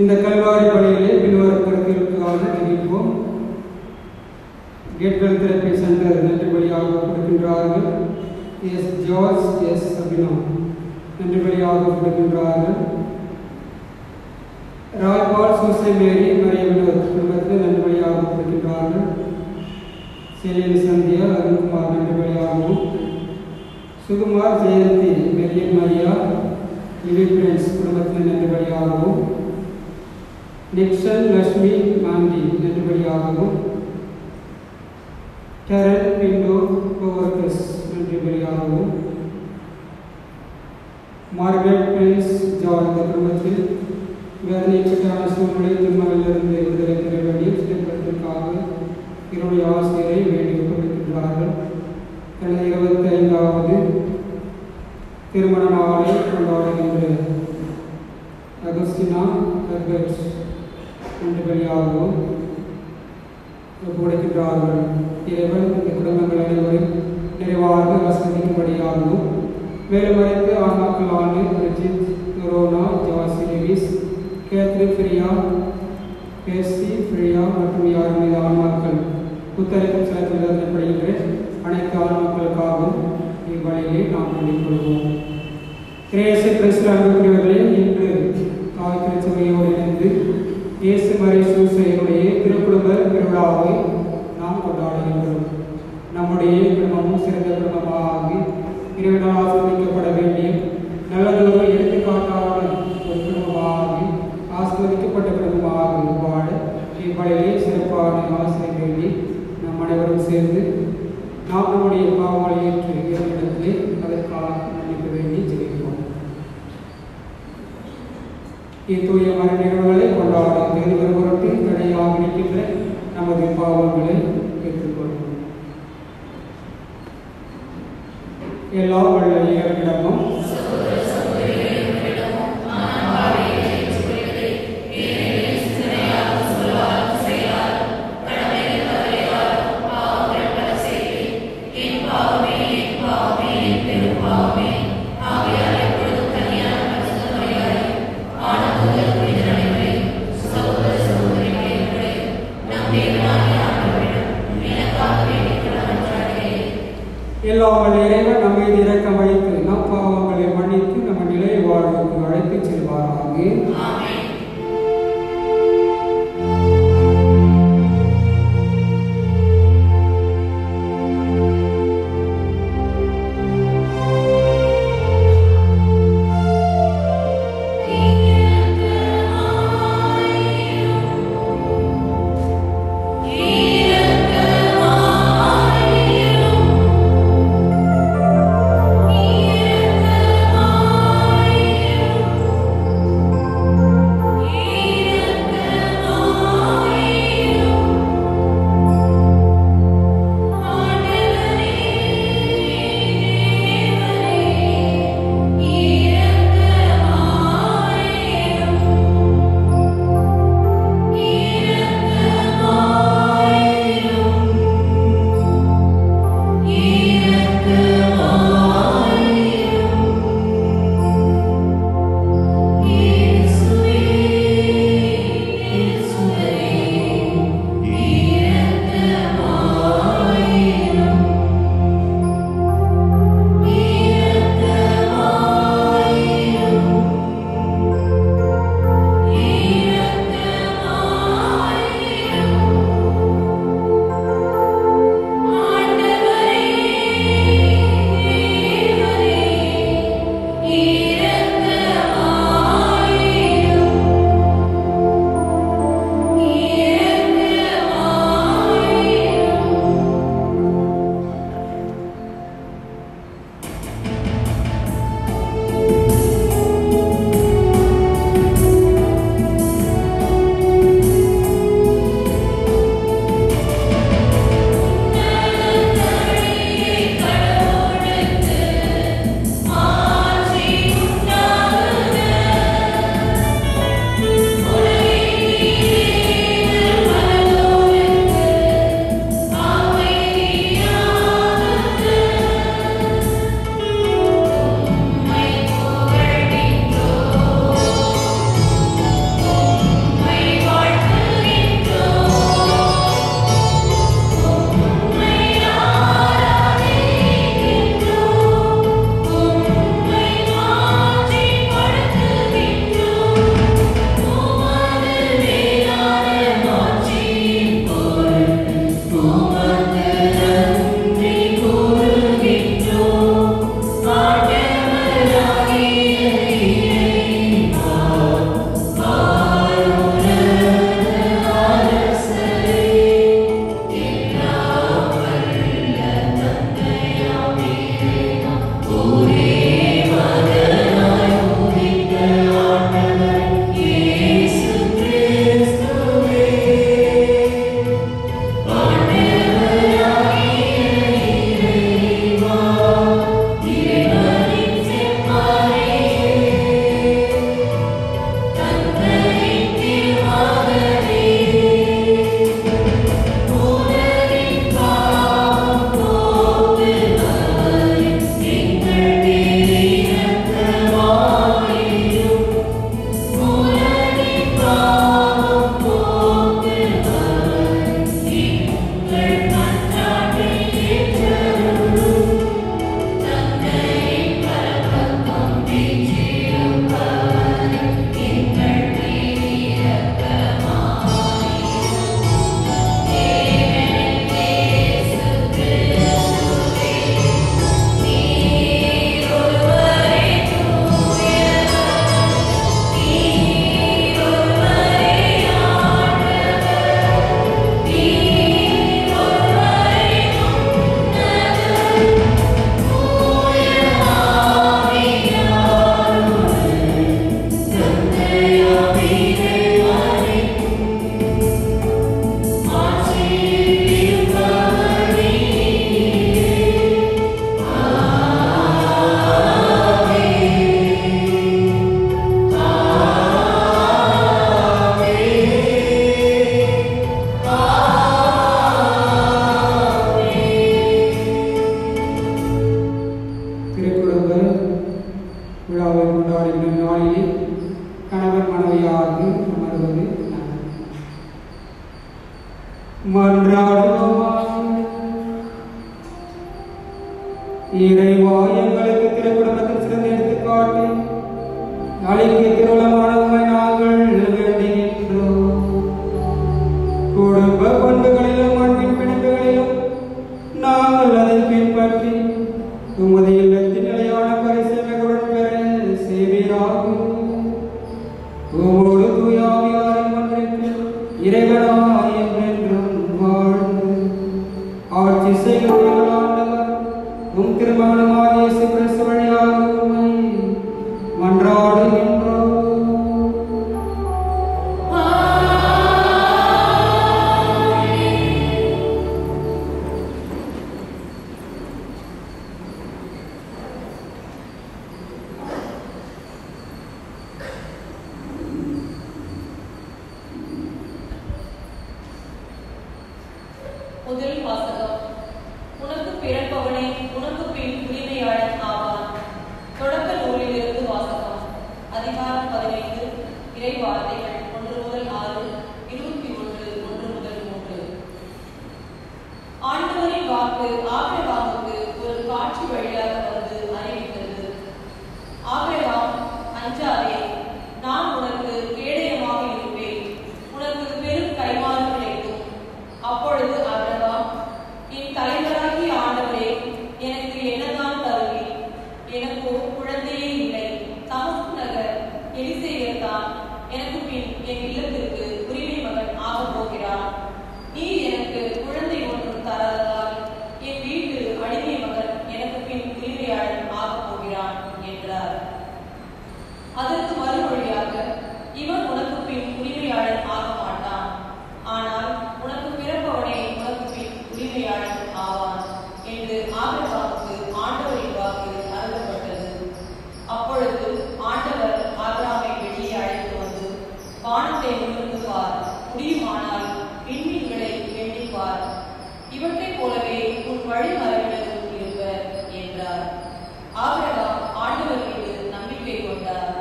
இந்த கல்வாரி பணியிலே பின்வரும் கருத்திற்காக தெரிவிப்போம். கேட்கள் திறப்பை சென்டர் நன்றி வழியாக கொடுக்கின்றார்கள். எஸ் ஜார்ஜ் எஸ் சபினா நன்றி வழியாக கொடுக்கின்றார்கள். ராய்பால் சூசை மேரி மரிய வினோத் குடும்பத்தில் நன்றி வழியாக கொடுக்கின்றார்கள். செலியன் சந்தியா அருண்குமார் நன்றி வழியாகவும், Sukumar Jayanthi Merian Maria Livi Prince குடும்பத்தில் நன்றி வழியாகவும், நிக்சன் லட்சுமி மாண்டி நன்றி வழியாகவும், டெரன் பிண்டோ கோவர்கஸ் நன்றி வழியாகவும், மார்கரெட் பிரின்ஸ் ஜார்ஜ் குடும்பத்தில் வேதனைப்பட்டான சூழ்நிலை திருமணத்திலிருந்து விடுதலை பெற வேண்டிய சிறப்பிற்காக என்னுடைய ஆசிரியரை வேண்டிக் கொண்டிருக்கிறார்கள். தனது 25வது திருமண நாளை கொண்டாடுகின்ற அகஸ்டினா ஹெர்பர்ட் என்ற வழியாகவும் ஒப்புக்கொடுக்கின்றார்கள். இறைவன் இந்த குடும்பங்கள் அனைவரும் நிறைவாக ஆஸ்வதிக்கும்படியாகவும், மேலும் அனைத்து ஆன்மாக்களான Rijith, corona, Jassi Lewis, Catherine ஃப்ரியா, பேசி ஃப்ரியா மற்றும் யார் மீது ஆன்மாக்கள் புத்தரைக்கும் செலுத்தப்படுகின்ற அனைத்து ஆன்மாக்களுக்காகவும் இவ்வழியை நாம் பண்ணிக்கொள்வோம். கிரேசு கிறிஸ்து அன்புக்குரியவர்களே, இன்று தாய் திருச்சபையோடு இணைந்து இயேசு மரி சூசையுடைய திருக்குடும்ப திருவிழாவை நாம் கொண்டாடுகின்றோம். நம்முடைய குடும்பமும் சிறந்த குடும்பமாகி இறைவனால் ஆஸ்வதிக்கப்பட வேண்டிய நல்லதொரு எடுத்துக்காட்டான ஒரு குடும்பமாகி ஆஸ்வதிக்கப்பட்ட குடும்பமாக வாழ இவ்வழியை சிறப்பான ஆசிரியை வேண்டி நம் அனைவரும் சேர்ந்து நாம் நம்முடைய பாவங்களை ஏற்று இறைவனிடத்திலே அதற்காக மன்னிக்க வேண்டி ஜெபிப்போம். இத்தூய மர நிகழ்வுகளை கொண்டாட தேர்தல் பொருட்டு தடையாக இருக்கின்ற நமது பாவங்களை ஏற்றுக்கொள்வோம். எல்லா வல்ல இறைவனிடமும் எல்லாம் இறைவன் நம்மை இரக்கம் வைத்து நம் பாவங்களை மன்னித்து நம்ம நிலை வாழ்வுக்கு அழைத்துச் செல்வாராக. இறைவா, எங்களுக்கு திருக்குடும்பத்தில் சிறந்த எடுத்துக்காட்டு நாளைக்கு திருவிழமான உம்மை நாங்கள் வேண்டுகின்றோம். குடும்ப பண்புகளிலும் அன்பின் பிணைப்புகளிலும் நாங்கள் அதை பின்பற்றி உமது இல்லத்தின் நிலையான பரிசேவைகளுடன் பெற செய்வீராகும். உமோடு தூயாவியாரின் ஒன்றிற்கு இறைவனாய் என்றென்றும் வாழ்ந்து ஆட்சி செய்கிற உம் திருமகனாகிய இயேசு கிறிஸ்து வழியாக உம்மை மன்றாடுகின்றோம். முதல் வாசகம். உனக்கு பிறப்பவனே உனக்கு பின் உரிமையாளன் ஆவான். தொடக்க நூலிலிருந்து வாசகம். அதிகாரம் 15. இறை வார்த்தைகள் 1 முதல் 6, 21, 1 முதல் 3. ஆண்டவரின் வாக்கு ஆபிரகாமுக்கு ஒரு காட்சி வழியாக வந்து அறிவித்தது. ஆபிரகாம், அஞ்சாதே, நான் உனக்கு கேடயமாக இருப்பேன், உனக்கு பெரும் கைமாறு கிடைக்கும். அப்பொழுது ஆபிரகாம், என் தலைவராகிய ஆண்டவரே, எனக்கு என்னதான் தருவீர்? எனக்கோ குழந்தையே இல்லை. தமஸ்கு நகர் எலிசேயர் தான் எனக்கு பின் என் இல்லத்திற்கு உரிமை மகன் ஆகப் போகிறான். நீர் எனக்கு குழந்தை ஒன்றும் தராததால் என் வீட்டு அடிமை மகன் எனக்கு பின் உரிமையாளன் ஆகப் போகிறான் என்றார். அதற்கு மறுமொழியாக, இவன் உனக்கு பின் உரிமையாளன் ஆக மாட்டான், ஆனால் உனக்கு பிறப்பவனே உனக்கு பின் உரிமையாளன் ஆவான் என்று ஆபிரகாமுக்கு ஆண்டவரின் வாக்கு அருளப்பட்டது. அப்பொழுது ஆண்டவர் ஆபிரகாமை வெளியே அழைத்து வந்து, வானத்தை நிமிர்ந்து பார், முடியுமானால் விண்மீன்களை எண்ணிப் பார், இவற்றைப் போலவே உன் வழிமரபினரும் இருப்பர் என்றார். ஆபிரகாம் ஆண்டவர் மீது நம்பிக்கை கொண்டார்.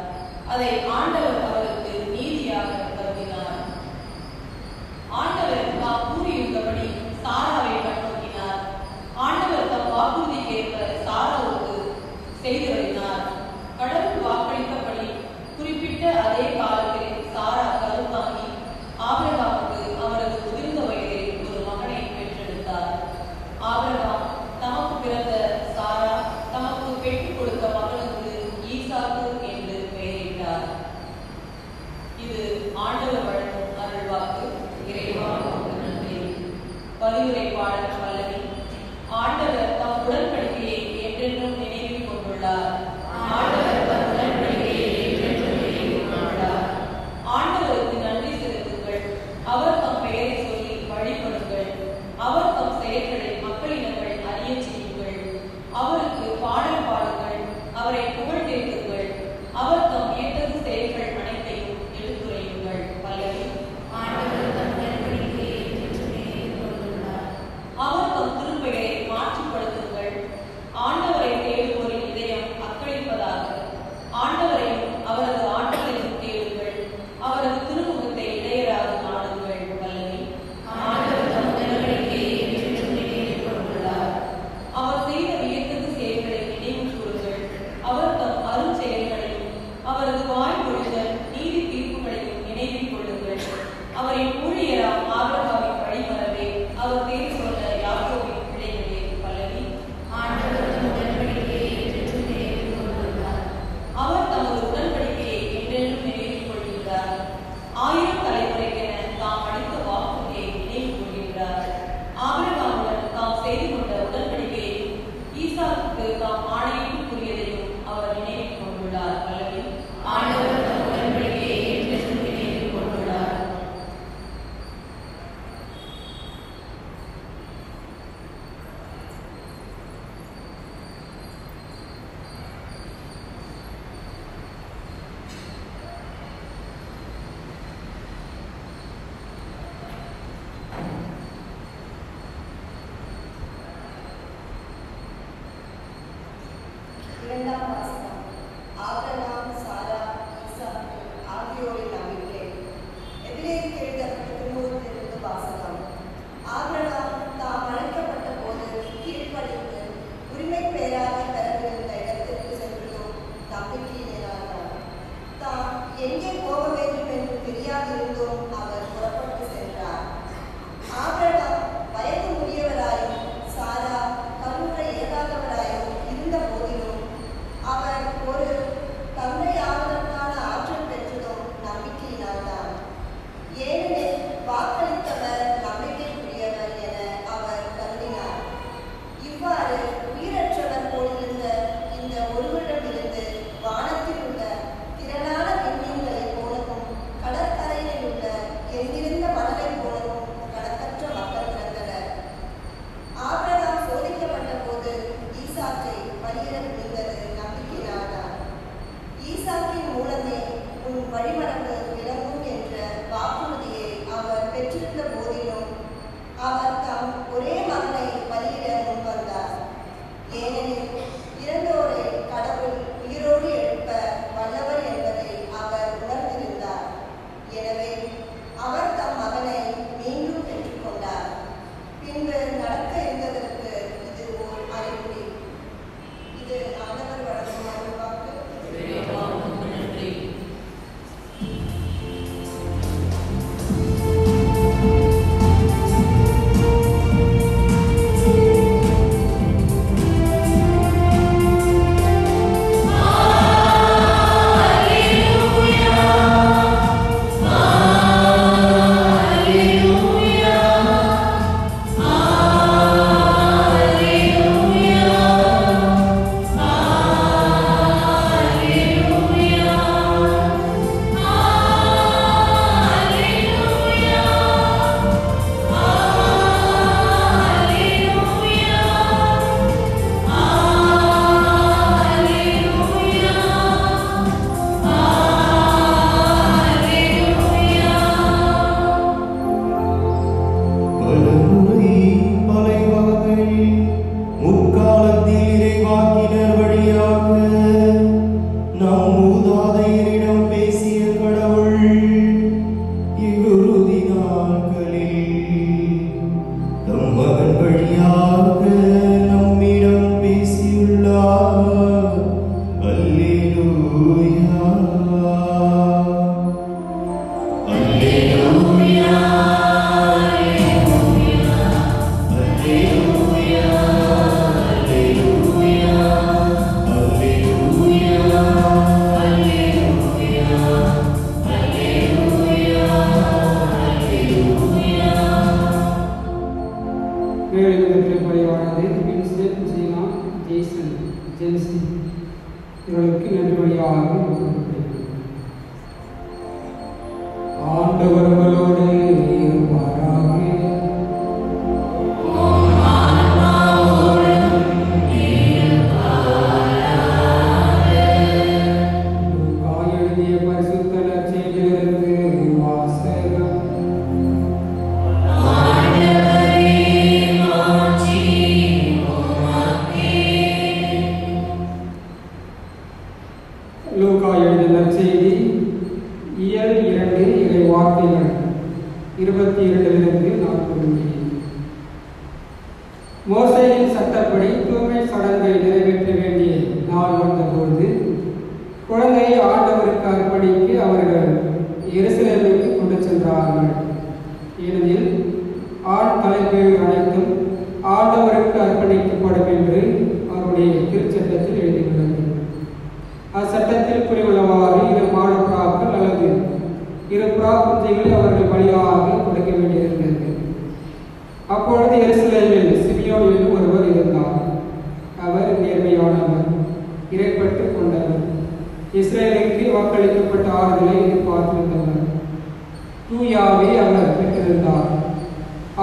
அதை ஆண்டவர் அவருக்கு நீதியாக கருதினார். ஆண்டவர் தாம் கூறியிருந்தபடி சாராவை கண்ணோக்கினார். ஆண்டவர் தம் வாக்குறுதிக்கேற்ப சாராவுக்கு செய்து வைத்தார். கடவுள் வாக்களித்தபடி குறிப்பிட்ட அதே காலத்தில் சாரா கருத்தாங்கி ஆபிரகாமுக்கு அவரது முதிர்ந்த வயதில் ஒரு மகனை பெற்றெடுத்தார். ஆபிரகாம் தமக்கு பிறந்த சாரா தமக்கு பெற்றுக் கொடுத்த மகனுக்கு ஈசாக்கு என்று பெயரிட்டார். இது ஆண்டவர் வழங்கும் அருள்வாக்கு. இறைவா உமக்கு நன்றி. பதிவுரை பாடல் பல்லவி. ஆண்டவர் தம் உடன்படிக்கையை என்றென்றும் நினைவில் கொண்டுள்ளார். ஆண்டவர் தம் உடன்படிக்கையை என்றென்றும் நினைவில் கொண்டுள்ளார். இரண்டாம் வாசகம். ஆபிரகாம், சாரா, ஈசாக்கு ஆகியோரின் நம்பிக்கை. எபிரேயருக்கு எழுதப்பட்ட திருமுகத்திலிருந்து வாசகம். ஆபிரகாம் தாம் அழைக்கப்பட்ட போது கீழ்ப்படிந்து உரிமை பெயராக பெறவிருந்த இடத்திற்கு சென்றதும் நம்பிக்கையினார். தாம் எங்கே போக வேண்டும் என்று தெரியாதிருந்தும் அவர் புறப்பட்டு சென்றார். ஆபிரகாம் வயது முதியவராயும் சாரா கருவுற்ற இயலாதவராயும் இருந்த போதிலும் அவர் ஒரு தந்தையாவதற்கான ஆற்றல் பெற்றதும் நம்பிக்கையினால்தான். ஏனெனில் வாக்களித்தவர் நம்பிக்கைக்குரியவர் என அவர் கருதினார். இவ்வாறு உயிரற்றவர் போலிருந்த இந்த ஒருவரிடமிருந்து வானத்தில் உள்ள திரளான விண்மீன்களைப் போலவும் கடற்கரையில் உள்ள எங்கிருந்த மணலைப் போலவும் கணக்கற்ற மக்கள் பிறந்தனர். ஆபிரகாம் சோதிக்கப்பட்ட போது ஈசாக்கை பலியிட முடிந்தது நம்பிக்கையினால்தான். ஈசாக்கின் மூலமே உன் வழிமரபு விளங்கும் என்ற வாக்குறுதியை அவர் பெற்றிருந்த போதிலும் அவர் தம் ஒரே மகனை பலியிட முன்வந்தார். ஏனெனில் இறந்தோரை கடவுள் உயிரோடு எழுப்ப வல்லவர் என்பதை அவர் உணர்ந்திருந்தார். எனவே அவர் தம் மகனை மீண்டும் பெற்றுக்கொண்டார். பின்பு நடக்க இருந்ததற்கு இது ஓர் அறிகுறி. இது ஆண்டவர் வழங்கும் அருள்வாக்கு. மோசேயின் சட்டப்படி தூய்மை சடங்கை நிறைவேற்ற வேண்டிய நாள் வந்தபோது குழந்தையை ஆண்டவருக்கு அர்ப்பணிக்க அவர்கள் எருசலேமுக்கு கொண்டு சென்றார்கள். ஏனெனில் ஆண் தலைப்பேர் அனைத்தும் ஆண்டவருக்கு அர்ப்பணிக்கப்படும் என்று அவருடைய திருச்சட்டத்தில் எழுதியுள்ளது. அச்சட்டத்தில் கூறியுள்ளவாறு 2 மாடப்புறாக்கள் அல்லது 2 புறா குஞ்சுகளை அவர்கள் பலியாக கொடுக்க வேண்டியிருந்தது. அப்பொழுது எருசலேமில் சிமியோன் என்று ஒருவர் இருந்தார். அவர் நேர்மையானவர், இறைப்பற்று கொண்டவர், இஸ்ரேலுக்கு வாக்களிக்கப்பட்ட ஆறுதலை எதிர்பார்த்திருந்தவர். தூயாவை அவர் பெற்றிருந்தார்.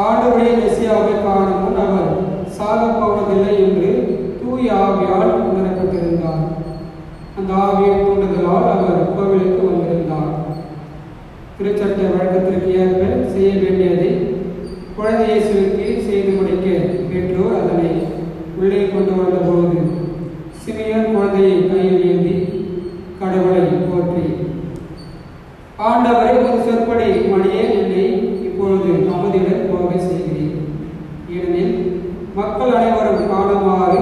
ஆண்டவருடைய மெசியாவை காணும் முன் அவர் சாகப் போவதில்லை என்று தூய ஆவியால் உணரப்பட்டிருந்தார். அந்த ஆவியின் தூண்டுதலால் அவர் கோவிலுக்கு வந்திருந்தார். திருச்சட்ட வழக்கத்திற்கு ஏற்ப செய்ய வேண்டியதை குழந்தை இயேசுவுக்கு செய்து முடிக்க பெற்றோர் அதனை உள்ளே கொண்டு வந்தபோது சிமியோன் குழந்தையை ஆண்டவரை ஒரு சொற்படி மணியே என்னை இப்பொழுது அமைதியுடன் போக செய்கிறேன். ஏனெனில் மக்கள் அனைவரும் காணுமாறு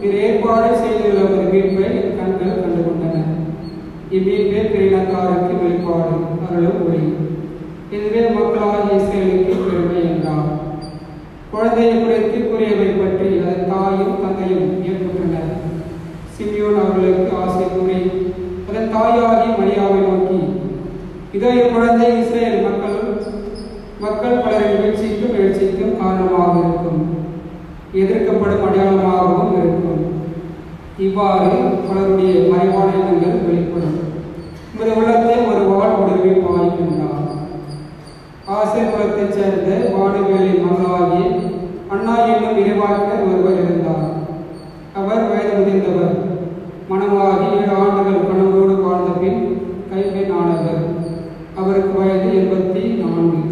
பிற ஏற்பாடு செய்துள்ள ஒரு மீட்பை என் கண்கள் கண்டுகொண்டன. இம்மீட்பே பிரினத்தாருக்கு வெளிப்பாடு அருளும் ஒளி. இதுவே மக்களாகிய இஸ்ரேலுக்கு பெருமை என்றார். குழந்தையை குறித்து கூறியவை பற்றி அதன் தாயும் தந்தையும் ஏற்பட்டனர். சிமியோன் அவர்களுக்கு ஆசை கூறி அதன் தாயாகி மரியாவை நோக்கி, இதோ குழந்தை இஸ்ரேல் மக்கள் பலரின் எழுச்சிக்கும் காரணமாக இருக்கும், எதிர்க்கப்படும் அடையாளமாகவும் இருக்கும். இவ்வாறு பலருடைய மறைவான எண்ணங்கள் வெளிப்படும். உமது உள்ளத்தை ஒரு வாழ் உடல்வி பாயும் என்றார். ஆசை குலத்தைச் சேர்ந்த வானுவேலின் மகளாகிய அண்ணா என்னும் இறைவாக்கர் ஒருவர் இருந்தார். அவர் வயது முதிர்ந்தவர். மணமாகி 7 ஆண்டுகள் கணவரோடு வாழ்ந்த பின் கைப்பெண் ஆனவர். அவருக்கு வயது 84.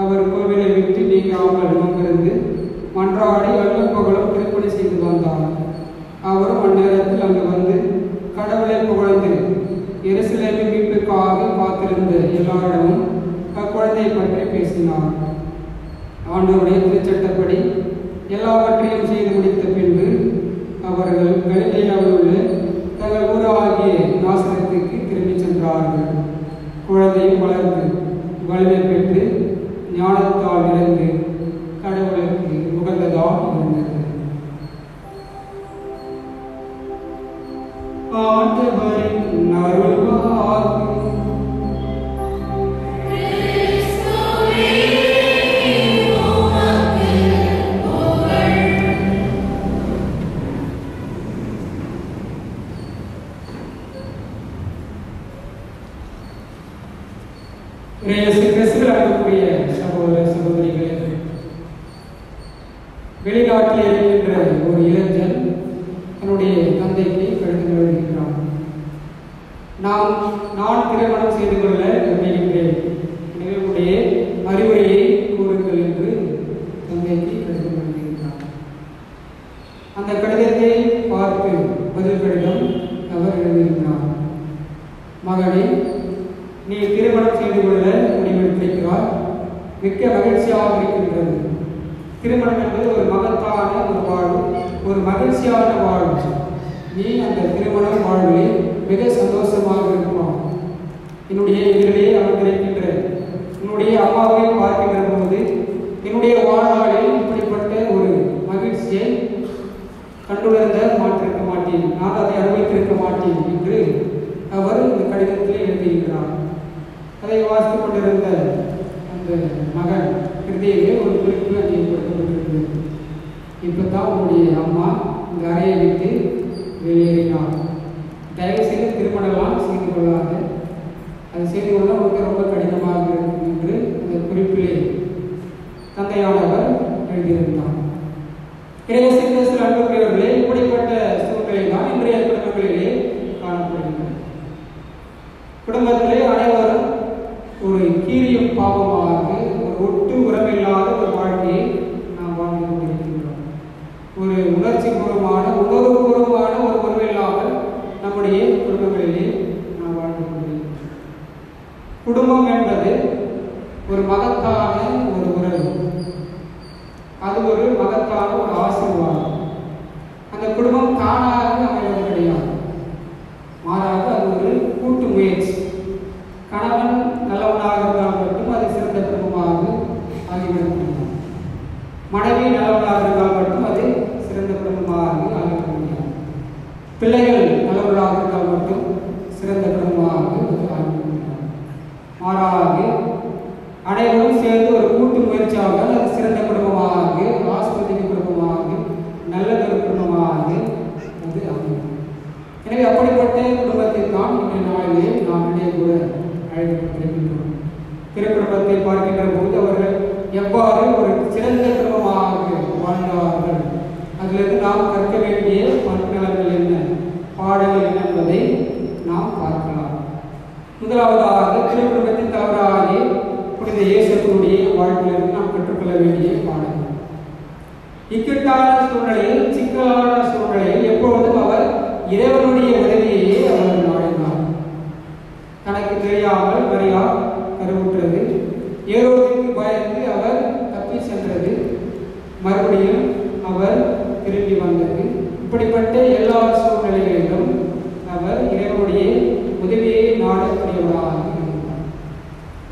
அவர் கோவிலை விட்டு நீங்காமல் நோக்கிருந்து மன்றாடி அல்லும் பகலும் திருப்பணி செய்து வந்தார். அவரும் அந்நேரத்தில் அங்கு வந்து கடவுளை புகழ்ந்து எருசலேமின் மீட்புக்காக காத்திருந்த எல்லாரிடமும் அக்குழந்தையை பற்றி பேசினார். ஆண்டவருடைய திருச்சட்டப்படி எல்லாவற்றையும் செய்து முடித்த பின்பு அவர்கள் கலிலேயாவில் உள்ள தங்கள் ஊராகிய நாசரேத்துக்கு திரும்பிச் சென்றார்கள். குழந்தையும் வளர்ந்து வலிமை பெற்று ஞானத்தால் நிறைந்து கடவுளுக்கு உகந்ததாக இருந்தது. ஆண்டவரின் அருள்வாக்கு. அழைக்கக்கூடிய சகோதர சகோதரிகளே, வெளிநாட்டில் இருக்கின்ற ஒரு இளைஞன் தன்னுடைய தந்தைக்கு கடிதம் எழுதுகிறான். நான் திருமணம் செய்து கொள்ள விரும்புகின்றேன், எனவே உடைய அறிவுரையை கூறுங்கள் என்று தந்தைக்கு கடிதம் எழுதுகிறான். அந்த கடிதத்தை பார்த்து பதில் கடிதம் அவர் எழுதுகிறார். மகனே, நீ திருமணம் செய்து கொள்ள முடிவெடுத்திருக்கிறார், மிக்க மகிழ்ச்சியாக இருக்கின்றது. திருமணம் என்பது ஒரு மகத்தான ஒரு வாழ்வு, ஒரு மகிழ்ச்சியான வாழ்வு. நீ அந்த திருமண வாழ்வில் மிக சந்தோஷமாக இருக்கலாம். என்னுடைய எதிரிலே அமர்ந்திருக்கின்ற என்னுடைய அம்மாவை பார்க்கின்ற போது என்னுடைய வாழ்நாளில் இப்படிப்பட்ட ஒரு மகிழ்ச்சியை கண்டுணர்ந்த மாற்றிருக்க மாட்டேன், நான் அதை அனுபவித்திருக்க மாட்டேன் என்று அவர் இந்த கடிதத்தில் எழுதியிருக்கிறார். அதை வாசித்துக் கொண்டிருந்த அந்த மகன் ஹிருதயிலே ஒரு குறிப்பு அங்கே கொடுக்கப்பட்டிருக்கிறது. இப்போதான் உங்களுடைய அம்மா இந்த அறையை விட்டு வெளியேறினார், தயவு செய்து திருமணம்லாம் செய்து கொள்ளாது, அது செய்து கொள்ள உங்களுக்கு ரொம்ப கடினமாக இருக்கும் என்று அந்த குறிப்பிலே தந்தையானவர் எழுதியிருந்தார். இறைவசித்த சில அன்புக்குரியவர்களே, இப்படிப்பட்ட சூழ்நிலை தான் இன்றைய குடும்பங்களிலே காணப்படுகின்றன. குடும்பத்திலே அனைவரும் ஒரு கீரியும் பாவமாக ஒரு ஒட்டு உறவில்லாத ஒரு வாழ்க்கையை நாம் வாழ்ந்து கொண்டிருக்கின்றோம். ஒரு உணர்ச்சி பூர்வமான உணர்வுபூர்வமான ஒரு உறவில்லாமல் நம்முடைய குடும்பங்களிலே நாம் வாழ்ந்து கொண்டிருக்கின்றோம். குடும்பம் என்பது ஒரு மகத்தான ஒரு உறவு, அது ஒரு மகத்தான ஒரு ஆசீர்வாதம். அந்த குடும்பம் தானாக அமைவது கிடையாது, மாறாக அது ஒரு கூட்டு முயற்சி. கணவன் நல்லவனாக இருந்தால் மட்டும் அது சிறந்த குடும்பமாக ஆகிவிட முடியும், மனைவி நல்லவனாக இருந்தால் மட்டும் அது சிறந்த குடும்பமாக ஆகிவிட முடியும், பிள்ளைகள் நல்லவர்களாக இருந்தால் மட்டும் சிறந்த குடும்பமாக ஆகிவிட முடியும். மாறாக அனைவரும் சேர்ந்து ஒரு கூட்டு முயற்சியாக அது சிறந்த குடும்பமாக, ஆஸ்பத்திரி குடும்பமாக, நல்லதொரு குடும்பமாக அது அமையும். எனவே அப்படிப்பட்ட குடும்பத்தை தான் இன்றைய நாளிலே நாம் இடையே கூட அழைக்கப்பட்டிருக்கின்றோம். திருக்குடும்பத்தை பார்க்கின்ற போது அவர்கள் எவ்வாறு ஒரு சிறந்த குடும்பமாக வாழ்ந்தார்கள், அதிலிருந்து நாம் கற்க வேண்டிய பண்புகள் என்ன, பாடங்கள் என்ன என்பதை நாம் பார்க்கலாம். முதலாவதாக திருக்குடும்பத்தின் தலைவராகிய புனித இயேசுவினுடைய வாழ்க்கையிலிருந்து நாம் கற்றுக்கொள்ள வேண்டிய பாடங்கள். இக்கட்டான சூழ்நிலையில், சிக்கலான சூழ்நிலையில் எப்பொழுதும் அவர் இறைவனுடைய உதவியையே அவர் நாடினார். தனக்கு தனக்கு தெரியாமல் மரியா கருவுற்றது. ஏரோதுக்கு பயந்து அவர் தப்பி சென்றது. மறுபடியும் அவர் திரும்பி வந்தது. இப்படிப்பட்ட எல்லா சூழ்நிலைகளிலும் அவர் இறைவனுடைய உதவியை நாடக்கூடியவராக இருந்தார்.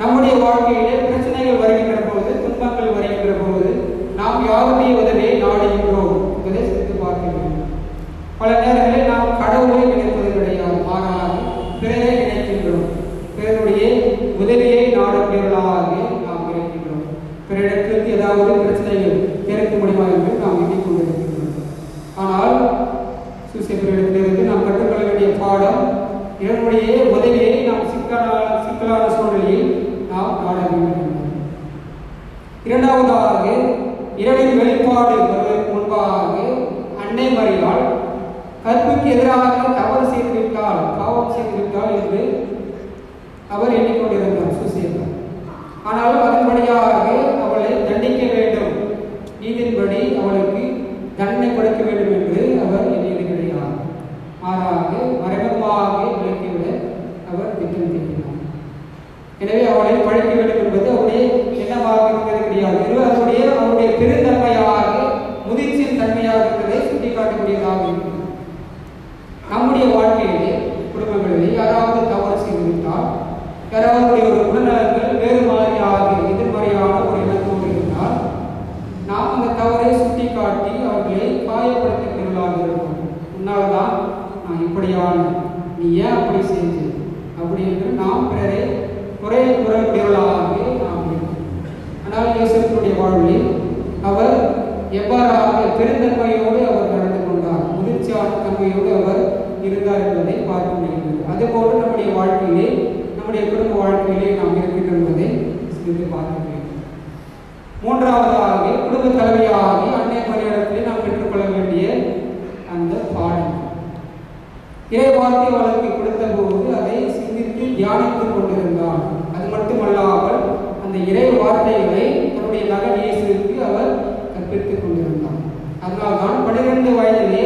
நம்முடைய வாழ்க்கையிலே பிரச்சனைகள் வருகின்ற போது, துன்பங்கள் வருகின்ற போது நாம் யாருடைய உதவியை நாடுகின்றோம் என்பதை சிந்தித்து பார்க்க வேண்டும். பல நேரங்களில் நாம் கடவுளை நினைப்பது கிடையாது, மாறாக பிறரை நினைக்கின்றோம். பிறருடைய உதவியை நாடக்கூடியவர்களாக நாம் இருக்கின்றோம். பிறரிடத்திலிருந்து ஏதாவது பிரச்சனைகள் தீர்க்க முடியுமா என்று நாம் எண்ணிக்கொண்டிருக்கின்றோம். ஆனால் சூசேப்பரிடத்திலிருந்து நாம் கற்றுக்கொள்ள வேண்டிய பாடம், இவருடைய உதவியை நாம் சிக்கலான சூழ்நிலையில் நாம் நாட வேண்டும். இரண்டாவதாக, இரவின் வெளிப்பாடு வருவதற்கு முன்பாக அன்னை மரியாள் கற்புக்கு எதிராக தவறு செய்துவிட்டால், பாவம் செய்துவிட்டால் என்று அவர் எண்ணிக்கொண்டிருந்தார் சூசேப்பர். ஆனாலும் அதன்படியாக அவளை தண்டிக்க வேண்டும், நீதின்படி அவளுக்கு தண்டனை கொடுக்க வேண்டும் என்று அவர் எண்ணியது கிடையாது. மாறாக மறைமுகமாக விளக்கிவிட அவர் திட்டம் தீட்டினார். எனவே அவளை பழிக்க வேண்டும் என்பது அவருடைய எண்ணமாக இருந்தது கிடையாது. அவருடைய பெருந்தன்மையாக, முதிர்ச்சியின் தன்மையாக இருந்ததை சுட்டிக்காட்டக்கூடியதாக இருக்கிறது. நம்முடைய வாழ்க்கையிலே, குடும்பங்களிலே யாராவது தவறு செய்துவிட்டால், யாராவது ஒரு குணநலங்கள் வேறு மாதிரியாக எதிர்மறையான ஒரு எண்ணத்தோடு இருந்தால், நாம் அந்த தவறை சுட்டிக்காட்டி அவர்களை காயப்படுத்தக்கூடியவர்களாக இருக்கும். உன்னால்தான் நான் இப்படியான, நீ ஏன் அப்படி செஞ்ச அப்படி என்று நாம் பிறரை குறை கூறக்கூடியவர்களாக நாம் இருக்கும். ஆனால் யோசேப்புடைய வாழ்வில் அவர் எவ்வாறாக பெருந்தன்மையோடு அவர் நடந்து கொண்டார், முதிர்ச்சியான தன்மையோடு அவர் இருந்தார் என்பதை பார்க்க முடிகிறது. அதுபோன்று நம்முடைய வாழ்க்கையிலே, நம்முடைய குடும்ப வாழ்க்கையிலே நாம் இருக்கின்றோம் என்பதை சிறிது பார்க்க வேண்டும். மூன்றாவதாக, குடும்ப தலைவியாகி அன்னை மரியாதை நாம் பெற்றுக்கொள்ள வேண்டிய அந்த பாடம். இறை வார்த்தை அவளுக்கு கொடுத்த போது அதை சிந்தித்து தியானித்துக் கொண்டிருந்தார். அது மட்டுமல்லாமல் அந்த இறை வார்த்தைகளை தன்னுடைய மகன் இயேசுவுக்கு அவர் கற்பித்துக் கொண்டிருந்தார். அதனால்தான் 12 வயதிலே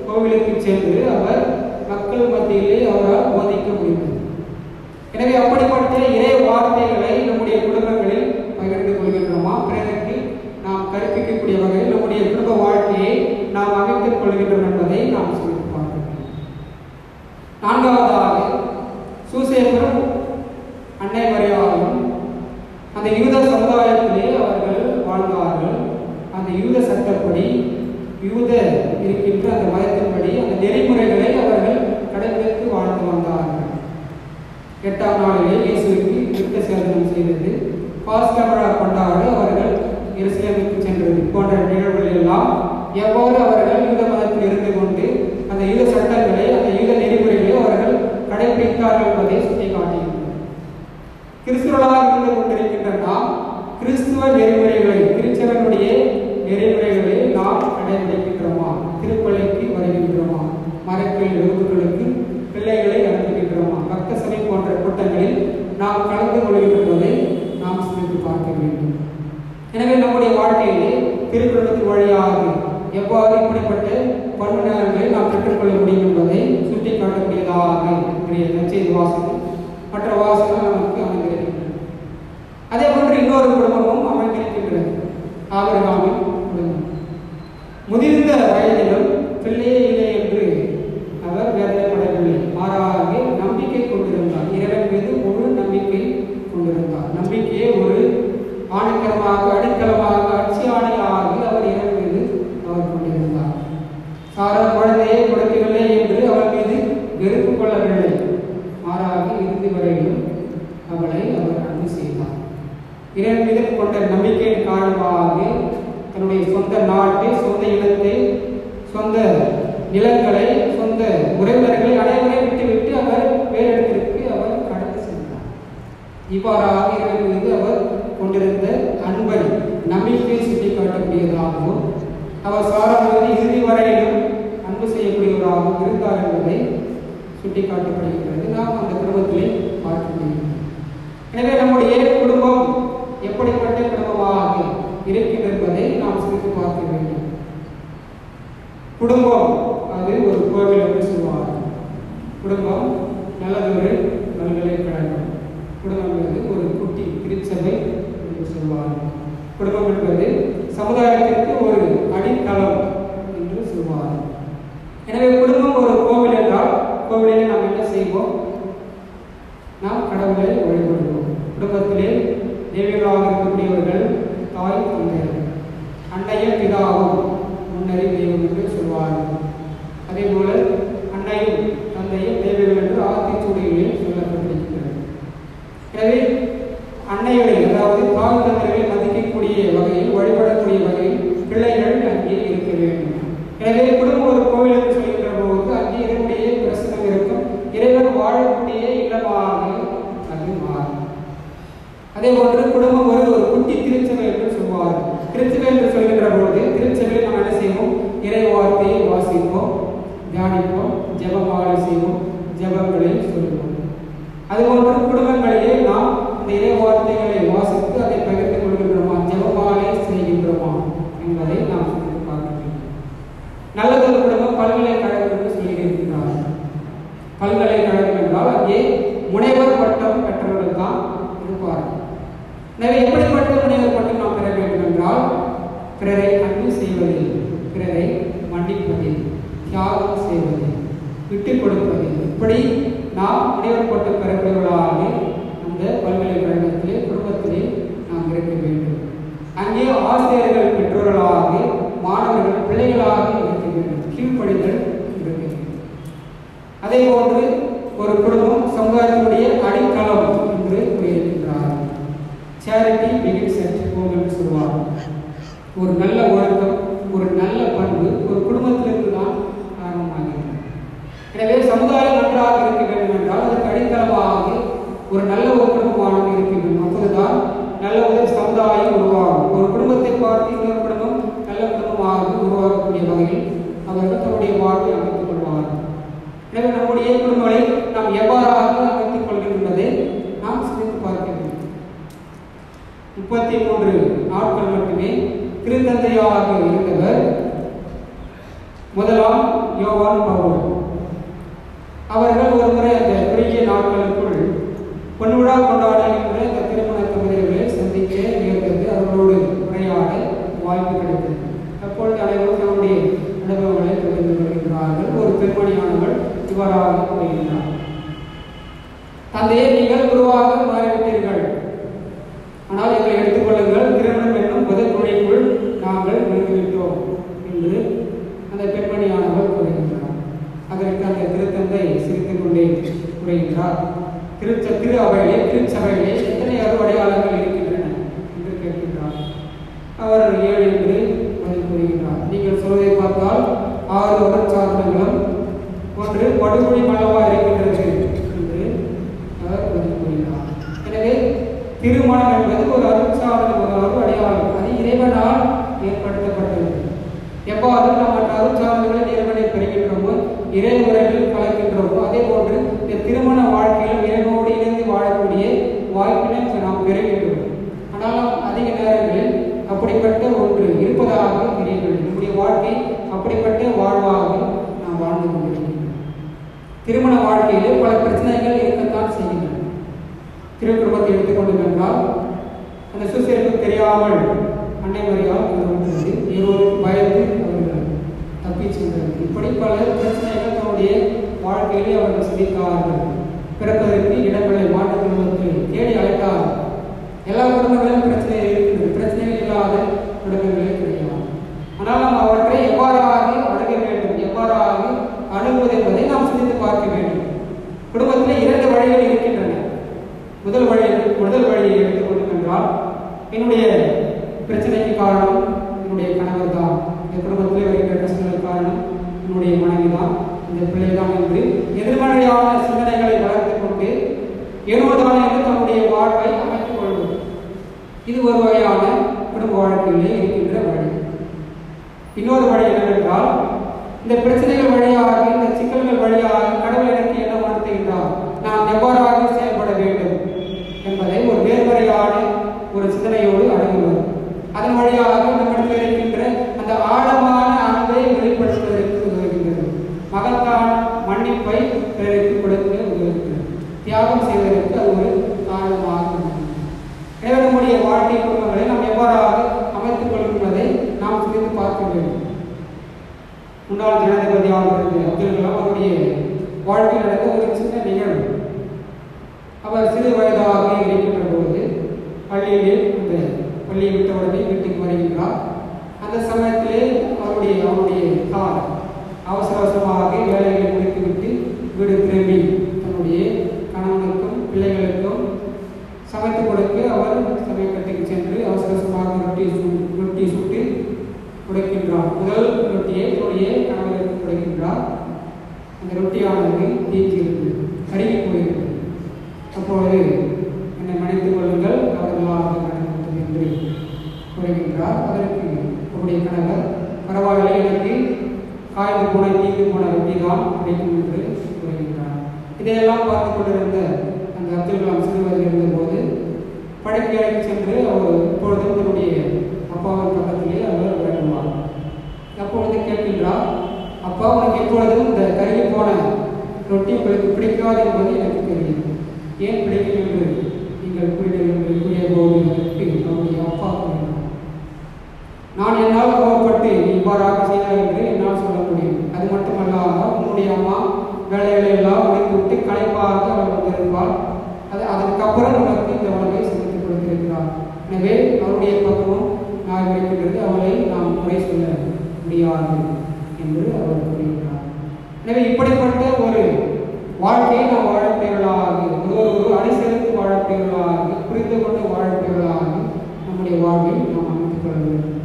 கோவிலுக்கு சென்று அவர் மக்கள் மத்தியிலே அவரால் போதிக்க முடிந்தது. எனவே அப்படிப்பட்ட இறை வார்த்தைகளை நம்முடைய குடும்பங்களில் பகிர்ந்து கொள்கின்றோமா? பிறருக்கு நாம் கற்பிக்கக்கூடிய வகையில் நம்முடைய குடும்ப வாழ்க்கையை நாம் அமைத்துக் கொள்கின்றோம் என்பதை நாம் சிந்தித்து பார்க்க வேண்டும். நான்காவதாக, சூசேப்பரும் அன்னை மரியாளும் அந்த யூத சமுதாயத்திலே அவர்கள் வாழ்ந்தார்கள். அந்த யூத சட்டப்படி, யூத இருக்கின்ற அந்த மதத்தின்படி அந்த நெறிமுறைகளை அவர்கள் கடைபிடித்து வாழ்ந்து வந்தார்கள். 8ஆம் நாளிலே இயேசுவுக்கு விருத்த சேதனம் செய்தது, பாஸ்கா விழா கொண்டாட அவர்கள் எருசலேமுக்கு சென்றது போன்ற நிகழ்வுகள் எல்லாம் எவ்வாறு அவர்கள் யூத மதத்தில் இருந்து கொண்டு அந்த யூத சட்டங்களை, அந்த யூத நெறிமுறைகளை அவர்கள் கடைபிடித்தார்கள் என்பதை சுட்டிக்காட்டினார். கிறிஸ்துவர்களாக இருந்து கொண்டிருக்கின்ற நாம் கிறிஸ்துவ நெறிமுறைகளை, திருச்சபையினுடைய நெறிமுறைகளை நாம் கடைபிடிக்கின்றோமா? திருப்பலிக்கு வருகின்றோமா? மரக்கல் வகுப்புகளுக்கு பிள்ளைகளை அனுப்புகின்றோமா? பக்த சபை போன்ற கூட்டங்களில் நாம் கலந்து கொள்கின்றதை நாம் சிந்தித்து பார்க்க வேண்டும். எனவே நம்முடைய வாழ்க்கையிலே திருக்குறளத்தின் வழியாக எவ்வாறு இப்படிப்பட்ட பண்புகளை நாம் பெற்றுக்கொள்ள முடியும் என்பதை சுட்டிக்காட்டக்கூடியதாக இன்றைய நற்செய்தி வாசகம், மற்ற வாசகம் நமக்கு அமைந்திருக்கின்றன. அதே போன்று இன்னொரு குடும்பமும் அமைந்திருக்கின்றது, ஆபிரகாமின் குடும்பம். முதிர்ந்த வயதிலும் பிள்ளையே இல்லை என்று அவர் வேதனைப்படவில்லை, மாறாக நம்பிக்கை கொண்டிருந்தார். இறைவன் மீது முழு நம்பிக்கை கொண்டிருந்தார். நம்பிக்கையை ஒரு ஆணித்தரமாக, அடித்தளமாக, அச்சியாணியாக அவர் இறைவன் மீது அவர் கொண்டிருந்தார். சாரா குழந்தையை கொடுக்கவில்லை என்று அவர் மீது வெறுப்பு கொள்ளவில்லை, மாறாக இறுதி வரையிலும் அவளை அவர் அன்பு செய்தார். இறைவன் மீது கொண்ட நம்பிக்கையின் காரணமாக தன்னுடைய சொந்த நாட்டை, சொந்த இனத்தை, சொந்த நிலங்களை, சொந்த உறவினர்களை அனைவரை விட்டுவிட்டு அவர் வேறு இடத்திற்கு அவர் கடந்து சென்றார். இவ்வாறாக இறைவன் மீது அவர் கொண்டிருந்த அன்பை, நம்பிக்கையை சுட்டிக்காட்டக்கூடியதாகவும் அவர் சாரா மீது இறுதி வரையிலும் அன்பு செய்யக்கூடியவராகவும் இருந்தார் என்பதை சுட்டிக்காட்டப்படுகிறது. நாம் அந்த குடும்பத்திலே பார்க்க முடியும். எனவே நம்முடைய குடும்பம் எப்படிப்பட்ட குடும்பமாக இருக்கின்றது என்பதை நாம் சிந்தித்து பார்க்க வேண்டும். குடும்பம் அது ஒரு கோவில் என்று சொல்வார்கள். குடும்பம் நல்லதொரு பல்கலைக்கழகம். குடும்பம் என்பது ஒரு குட்டி திருச்சபை என்று சொல்வார்கள். குடும்பம் என்பது சமுதாயத்திற்கு ஒரு அடித்தளம் என்று சொல்வார்கள். எனவே குடும்பம் ஒரு கோவில் என்றால் கோவிலிலே நாம் என்ன செய்வோம்? நாம் கடவுளை வழிபடுவோம். குடும்பத்திலே தெய்வங்களாக இருக்கக்கூடியவர்கள் தாய் தந்தையர்கள், அன்னையும் பிதாவும் முன்னறி தெய்வம் என்று சொல்வார்கள். அதே போல அன்னையும் தந்தையும் தெய்வங்கள் என்று ஆத்திச்சூடிகளில் சொல்லப்பட்டிருக்கிறது. எனவே அன்னைகளை, அதாவது தாய் தந்தைகளை மதிக்கக்கூடிய வகையில், வழிபடக்கூடிய வகையில் பிள்ளைகள் அங்கே இருக்க வேண்டும். எனவே குடும்பம் ஒரு கோவில் என்று சொல்கின்ற போது அங்கே இறைவனுடைய பிரசனம் இருக்கும். இறைவன் வாழக்கூடிய இல்லமாக அது மாறும். அதே போன்று குடும்பம் ஒரு குட்டி திருச்சபை என்று சொல்வார்கள். திருச்சபை என்று சொல்கின்ற பொழுது திருச்சபையில் நாம் என்ன செய்வோம்? இறை வார்த்தையை வாசிப்போம், தியானிப்போம், ஜெபமாலை செய்வோம், ஜெபங்களை சொல்லுவோம். அதுபோன்று குடும்பங்களிலே நாம் இந்த இறை வார்த்தைகளை வாசித்து அதை பகிர்ந்து கொள்கின்றோமா, ஜெபமாலை செய்கின்றோமா என்பதை நாம் பார்க்க வேண்டும். நல்லதொரு குடும்பம் பல்கலைக்கழகம் என்று சொல்லியிருக்கிறார். பல்கலைக்கழகம் என்றால் அங்கே முனைவர் பட்டம் பெற்றவர்கள் தான் இருப்பார்கள். எனவே எப்படிப்பட்ட முனைவர் பட்டம் நாம் பெற வேண்டும் என்றால், பிறரை அன்பு செய்வதில், பிறரை மன்னிப்பதில், தியாகம் செய்வதில், விட்டுக் கொடுப்பதில், இப்படி நாம் முனைவர் பட்டம் பெறக்கூடியவர்களாக அந்த பல்கலைக்கழகத்திலே குடும்பத்திலே நாம் இருக்க வேண்டும். அங்கே ஆசிரியர்கள் பெற்றோர்களாக, மாணவர்கள் பிள்ளைகளாக இருக்க வேண்டும். கீழ்ப்படிதல் இருக்க வேண்டும். அதே போன்று ஒரு குடும்பம் சமுதாயத்தினுடைய அடித்தளம் என்று கூறியிருக்கிறார். சேரிட்டி பிகின்ஸ் அட் ஹோம் என்று சொல்வார். ஒரு நல்ல ஒழுக்கம், ஒரு நல்ல பண்பு ஒரு குடும்பத்திலிருந்து தான் ஆரம்பமாகிறது. எனவே சமுதாயம் நன்றாக இருக்க வேண்டும் என்றால் அதற்கு அடித்தளமாக ஒரு நல்ல ஒரு குடும்பமானது இருக்க வேண்டும். அப்போதுதான் நல்ல ஒரு சமுதாயம் உருவாகும். ஒரு குடும்பத்தை பார்த்து இன்னொரு குடும்பம் நல்ல குடும்பமாக உருவாக்கக்கூடிய வகையில் அவர்கள் தன்னுடைய வாழ்வை அமைத்துக் கொள்வார்கள். எனவே நம்முடைய குடும்பங்களை நாம் எவ்வாறாக அமைத்துக் கொள்கிறோம் என்பதை நாம் சிந்தித்து பார்க்க வேண்டும். 33 நாட்கள் மட்டுமே திருத்தந்தையாக இருந்தவர் முதலாம் யோவான் பவுல். அவர்கள் ஒரு முறை அந்த குறுகிய நாட்களுக்குள் பொன்விழா கொண்டாடுகின்ற இந்த திருமண தம்பதியர்களை சந்திக்க நேர்ந்தது. அவர்களோடு உரையாட வாய்ப்பு கிடைத்தது. அப்பொழுது அனைவரும் நம்முடைய அனுபவங்களை பகிர்ந்து கொள்கின்றார்கள். ஒரு பெண்மணியானவள் இவ்வாறாக கூறுகின்றார்: தந்தையை, நீங்கள் குருவாக மாறிவிட்டீர்கள், ஆனால் எங்களை எடுத்துக்கொள்ளுங்கள், திருமணம் என்னும் முதல் துணைக்குள் நாங்கள் விழுந்துவிட்டோம் என்று அந்த பெண்மணியானவள் கூறுகின்றார். அதற்கு அந்த திருத்தந்தை சிரித்துக் கொண்டே கூறுகின்றார்: திரு அவையிலே, திருச்சபையிலே எத்தனை அடையாளங்கள் இருக்கின்றன என்று கேட்கின்றார். அவர் 7 என்று பதில் கூறுகின்றார். நீங்கள் சொல்வதை பார்த்தால் 6 உடற்சாதனங்களும் 1 படுகொலை மல்லவா இருக்கின்றது என்று அவர் பதில் கூறுகிறார். எனவே திருமணம் என்பது ஒரு அருட்சாதனம், ஒரு அடையாளம். அது இறைவனால் ஏற்படுத்தப்பட்டது. எவ்வாறு நாம் மற்ற அருட்சாதனங்களை இறைவனை பெறுகின்றோமோ, இறை உறவில் கலக்கின்றோமோ, அதே போன்று இந்த திருமண வாழ்க்கையிலும் இறைவனோடு இணைந்து வாழக்கூடிய வாய்ப்பினை நாம் பெறுகின்றோம். ஆனால் அதிக நேரங்களில் அப்படிப்பட்ட ஒன்று இருப்பதாக தெரியவில்லை. நம்முடைய வாழ்க்கை அப்படிப்பட்ட வாழ்வாக நாம் வாழ்ந்து கொண்டிருக்கின்றோம். திருமண வாழ்க்கையிலே பல பிரச்சனைகள் இருக்கத்தான் செய்கின்றன. திருக்குடும்பத்தை எடுத்துக்கொண்டு என்றால் அந்த சுசேருக்கு தெரியாமல் அன்னை மரியாள் கூறப்பட்டது. இருவரும் பயந்து அவர்கள் தப்பி சென்றது. இப்படி பல பிரச்சனைகள் தன்னுடைய வாழ்க்கையிலே அவர்கள் சந்தித்தார்கள். பிறப்பதற்கு இடங்களை மாற்று குடும்பத்தில் தேடி அழைத்தார்கள். எல்லா குடும்பங்களிலும் பிரச்சனை இருக்கிறது. பிரச்சனைகள் இல்லாத குடும்பங்களே கிடையாது. ஆனால் நாம் அவற்றை எவ்வாறாக அணுக வேண்டும், எவ்வாறாக அணுகுவது என்பதை நாம் சிந்தித்து பார்க்க வேண்டும். குடும்பத்தில் 2 வழிகள் இருக்கின்றன. முதல் வழியை எடுத்துக்கொண்டு என்றால், என்னுடைய பிரச்சனைக்கு காரணம் என்னுடைய கணவர் தான், இந்த குடும்பத்தில் வருகின்ற பிரச்சனைகள் காரணம் என்னுடைய மனைவி தான், இந்த பிள்ளை தான் என்று எதிர்மறையான சிந்தனைகளை வளர்த்துக் கொண்டு ஏனோதானே என்று தன்னுடைய வாழ்வை அமைத்துக் கொள்வது. இது ஒரு வகையான குடும்ப வாழ்க்கையிலே இருக்கின்ற வழி. இன்னொரு வழி என்னவென்றால், இந்த பிரச்சனைகள் வழியாக, இந்த சிக்கல்கள் வழியாக கடவுள் எனக்கு என்ன உணர்த்துகின்றார், நாம் எவ்வாறாக செயல்பட வேண்டும் என்பதை ஒரு நேர்மறையான ஒரு சிந்தனையோடு அணுகுவது. அதன் வழியாக நம்மிடத்தில் இருக்கின்ற அந்த ஆழமான அன்பை வெளிப்படுத்துவதற்கு உதவுகின்றது. மகத்தான மன்னிப்பை பிறருக்கு கொடுக்க உதவுகின்றது. தியாகம் செய்வதற்கு அது ஒரு அவருடைய வாழ்க்கையில் நடந்த ஒரு சின்ன நிகழ்வு. அவர் சிறு வயதாக இருக்கின்ற போது பள்ளியிலே அந்த பள்ளியை விட்ட உடனே வீட்டுக்கு வருகின்றார். அந்த சமயத்திலே அவருடைய தாய் அவசர அவசரமாக வேலைகளை முடித்துவிட்டு வீடு திரும்பி தன்னுடைய கணவனுக்கும் பிள்ளைகளுக்கும் சமைத்து கொடுக்க அவர் சமையக்கட்டுக்கு சென்று அவசர அவசரமாக ரொட்டி சுட்டு கொடுக்கின்றார். முதல் ரொட்டியை தன்னுடைய கணவருக்கு கொடுக்கின்றார். அந்த ரொட்டியானது தீர்ச்சிருக்கு, கருகி போயிருக்கிறது. அப்பொழுது என்னை மன்னித்துக் கொள்ளுங்கள், அவர்களாக நடந்தது என்று கூறுகின்றார். அதற்கு அவருடைய கணவர், பரவாயில்லை, எனக்கு காய்ந்து போன தீர்ந்து போன ரொட்டி தான் கிடைக்கும் என்று கூறுகின்றார். இதையெல்லாம் பார்த்து கொண்டிருந்த அந்த அப்துல் கலாம் சிறுவர்கள் இருந்தபோது படுக்கையறைக்கு சென்று அவர் இப்பொழுதும் தன்னுடைய அப்பாவின் பக்கத்திலே அவர் விளங்குவார். அப்பொழுது கேட்கின்றார், அப்பா, உனக்கு எப்பொழுதும் இந்த கருகி போன ரொட்டி உங்களுக்கு பிடிக்காது என்பது எனக்கு தெரியும், ஏன் பிடிக்கும் என்று நீங்கள் கூறிய போது அவருடைய அப்பா கூறினார், நான் என்னால் கோபப்பட்டு இவ்வாறாக செய்தார் என்று என்னால் சொல்ல முடியும். அது மட்டுமல்லாமல் உன்னுடைய அம்மா வேலைகளை எல்லாம் முடித்துவிட்டு களைப்பாக அவள் வந்திருப்பாள். அதுக்கப்புறம் உனக்கு இந்த உணவை சமைத்துக் கொடுத்திருக்கிறார். எனவே அவருடைய பக்கமும் நான் இருக்கின்றது, அவளை நாம் குறை சொல்ல முடியாது என்று அவர் கூறுகிறார். எனவே இப்படிப்பட்ட ஒரு வாழ்க்கையை நாம் வாழக்கூடியவர்களாக, ஒரு அனுசரித்து வாழக்கூடியவர்களாக, புரிந்து கொண்டு வாழக்கூடியவர்களாக நம்முடைய வாழ்வில் நாம் அமைத்துக் கொள்ள வேண்டும்.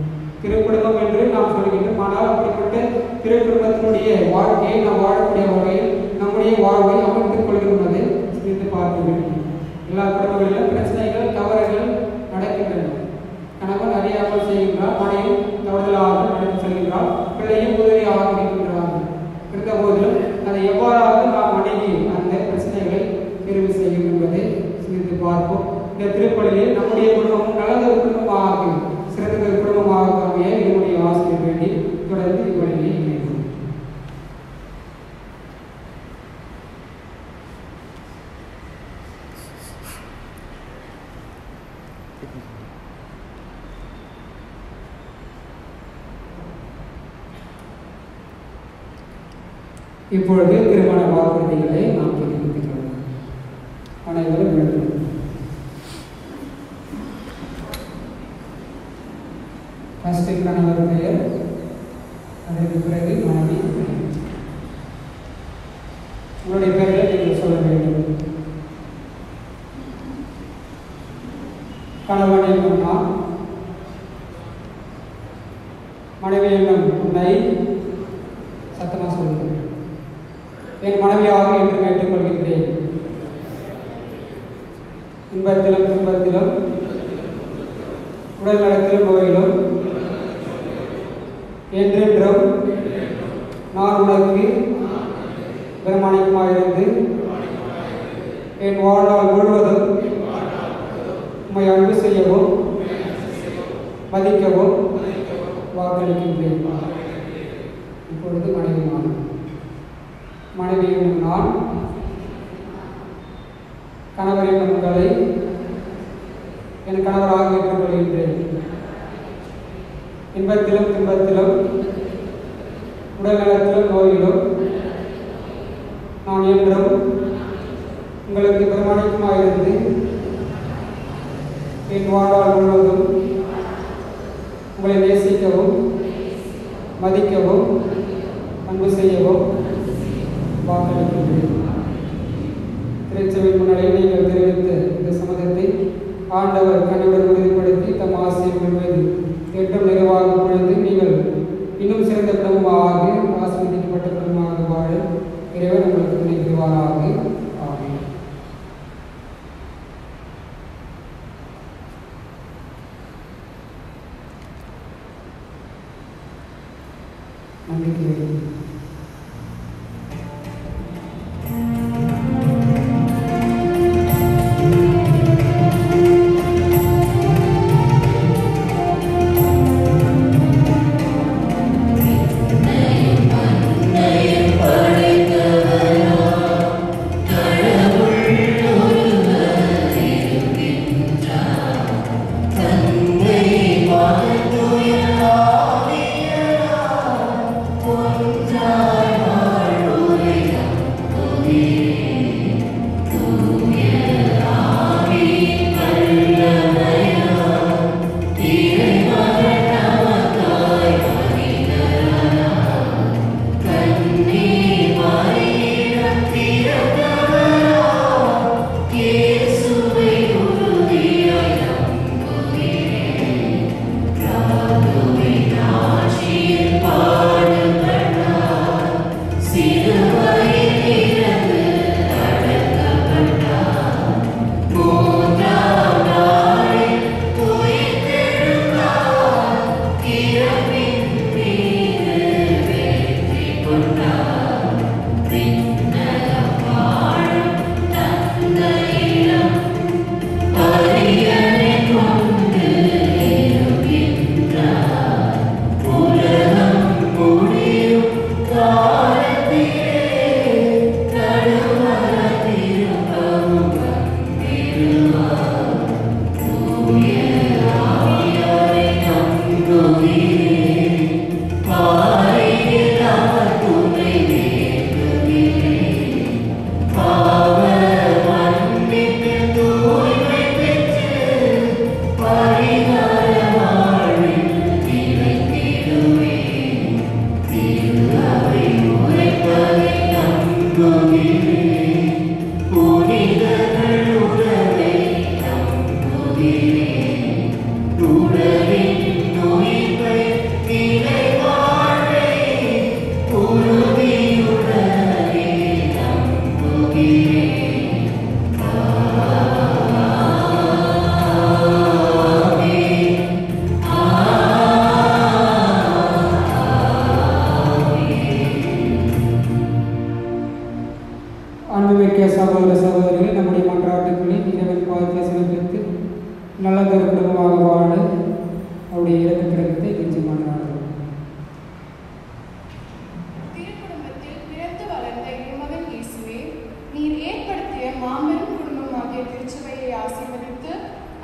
திருக்குடும்பம் என்று நாம் சொல்கின்றோம். ஆனால் அப்படிப்பட்ட திருக்குடும்பத்தினுடைய வாழ்க்கையை நாம் வாழக்கூடிய வகையில் நம்முடைய வாழ்வை அமைத்துக் கொள்கின்றது சிந்தித்து பார்க்க வேண்டும். எல்லா குடும்பங்களிலும் பிரச்சனைகள், தவறுகள் நடக்கின்றன. கணவன் அறியாமல் செய்கின்றார், மனைவி தவறுதலாக நடந்து செல்கின்றார், பிள்ளையும் உதவியாக இருக்கின்றார்கள். இருந்த போதிலும் அதை எவ்வாறாக நாம் மனைவி அந்த பிரச்சனைகளை தெரிவு செய்யும் என்பதை சிந்தித்து பார்ப்போம். இந்த திருப்பலியில் நம்முடைய குடும்பம் நல்ல குடும்பமாக, சிறந்த குடும்பமாக அமைய என்னுடைய ஆசிரியர் வேண்டி தொடர்ந்து இவ்வழியை இணைப்போம். இப்பொழுது திருமண வாக்குறுதிகளை நாம் தெரிவித்துள்ளோம். அனைவரும் எழுதும். ஃபர்ஸ்ட் கணவர் பெயர், அதற்கு பிறகு மனைவி பெயர். உங்களுடைய பெயரை நீங்கள் சொல்ல வேண்டும். கணவன் என்னும் நான், மனைவி என்னும் உன்னை சத்தமாக சொல்கிறேன். என் மனைவியாக என்று கேட்டுக்கொள்கின்றேன். இன்பத்திலும் துன்பத்திலும் உடல் நலத்திலும் நோயிலும் என்றென்றும் நான் உனக்கு பிரமாணிக்கமாயிருந்து என் வாழ்நாள் முழுவதும் உம்மை அன்பு செய்யவும் மதிக்கவும் வாக்களிக்கின்றேன். இப்பொழுது மனைவி என்னும் நான், கணவர் என்னும் உங்களை என் கணவராக ஏற்றுக்கொள்கின்றேன். இன்பத்திலும் துன்பத்திலும் உடல் நலத்திலும் நோயிலும் நான் என்றும் உங்களுக்கு பிரமாணிக்கமாயிருந்து என் வாழ்நாள் முழுவதும் உங்களை நேசிக்கவும் மதிக்கவும் அன்பு செய்யவும் வாக்களிக்கின்றேன். திருச்சபையின் முன்னிலையில் நீங்கள் தெரிவித்த இந்த சம்மதத்தை ஆண்டவர் கனிவுடன் உறுதிப்படுத்தி தம் ஆசிரியர் மீது என்றும் நிறைவாக பொழுது நீங்கள் இன்னும் சிறந்த குடும்பமாக, ஆசீர்வதிக்கப்பட்ட குடும்பமாக வாழ இறைவன் உங்களுக்கு துணை புரிவாராக. ஆமென். நம்பிக்கை One நல்லதொரு குடும்பமாக வாழ அவருடைய இறக்க கிரகத்தை கெஞ்சி மாட்டார்கள். திருக்குடும்பத்தில் பிறந்து வளர்ந்த இறைமகன் இயேசுவே, நீர் ஏற்படுத்திய மாபெரும் குடும்பமாகிய திருச்சபையை ஆசீர்வதித்து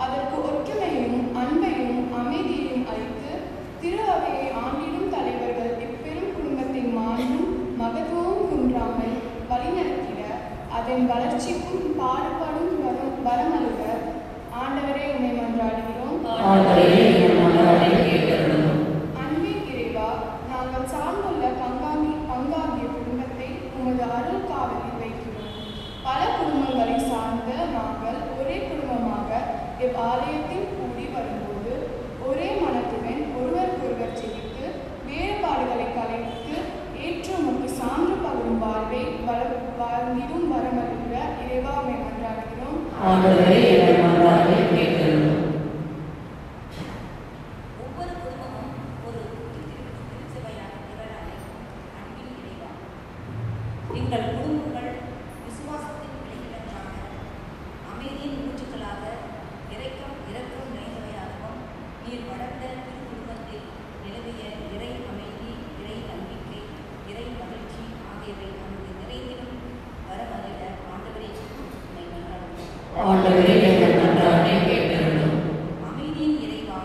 அதற்கு ஒற்றுமையும் அன்பையும் அமைதியையும் அளித்து திரு அவையை ஆண்டிடும் தலைவர்கள் இப்பெரும் குடும்பத்தின் மாண்பும் மகத்துவமும் குன்றாமல் வழிநடத்திட அதன் வளர்ச்சிக்கும் பாடுபடும் வரமழுக ஆண்டவரே உம்மை மன்றாடுகிறோம். அன்பின் இறைவா, நாங்கள் சார்ந்துள்ள பங்காகிய குடும்பத்தை உமது அருள் காவலில் வைக்கிறோம். பல குடும்பங்களை சார்ந்த நாங்கள் ஒரே குடும்பமாக இவ்வாலயத்தில் கூடி வரும்போது ஒரே மனத்துடன் ஒருவருக்கொருவர் ஜெபித்து வேறுபாடுகளை கலைத்து ஏற்று உமக்கு சான்று பகரும் வாழ்வை வாழ்ந்திடும் வரமருகிற இறைவா உம்மை மன்றாடுகிறோம். ஒவ்வொரு குடும்பமும் ஒரு திருச்சபையான திரளான அன்பின் இறைவா, எங்கள் குடும்பங்கள் விசுவாசத்தின் விளைநிலங்களாக அமைதியின் ஊற்றுக்களாக இரக்கம் நிறைந்தவையாகவும் நீர் வளர்ந்த திருக்குடும்பத்தில் நிலவிய இறை அமைதி, இறை நம்பிக்கை, இறை மகிழ்ச்சி ஆகியவை நமக்கு நிறைந்திலும் வரமறிய ஆண்டவரே உம்மை மன்றாடுகிறோம். அமைதியின் இறைவா,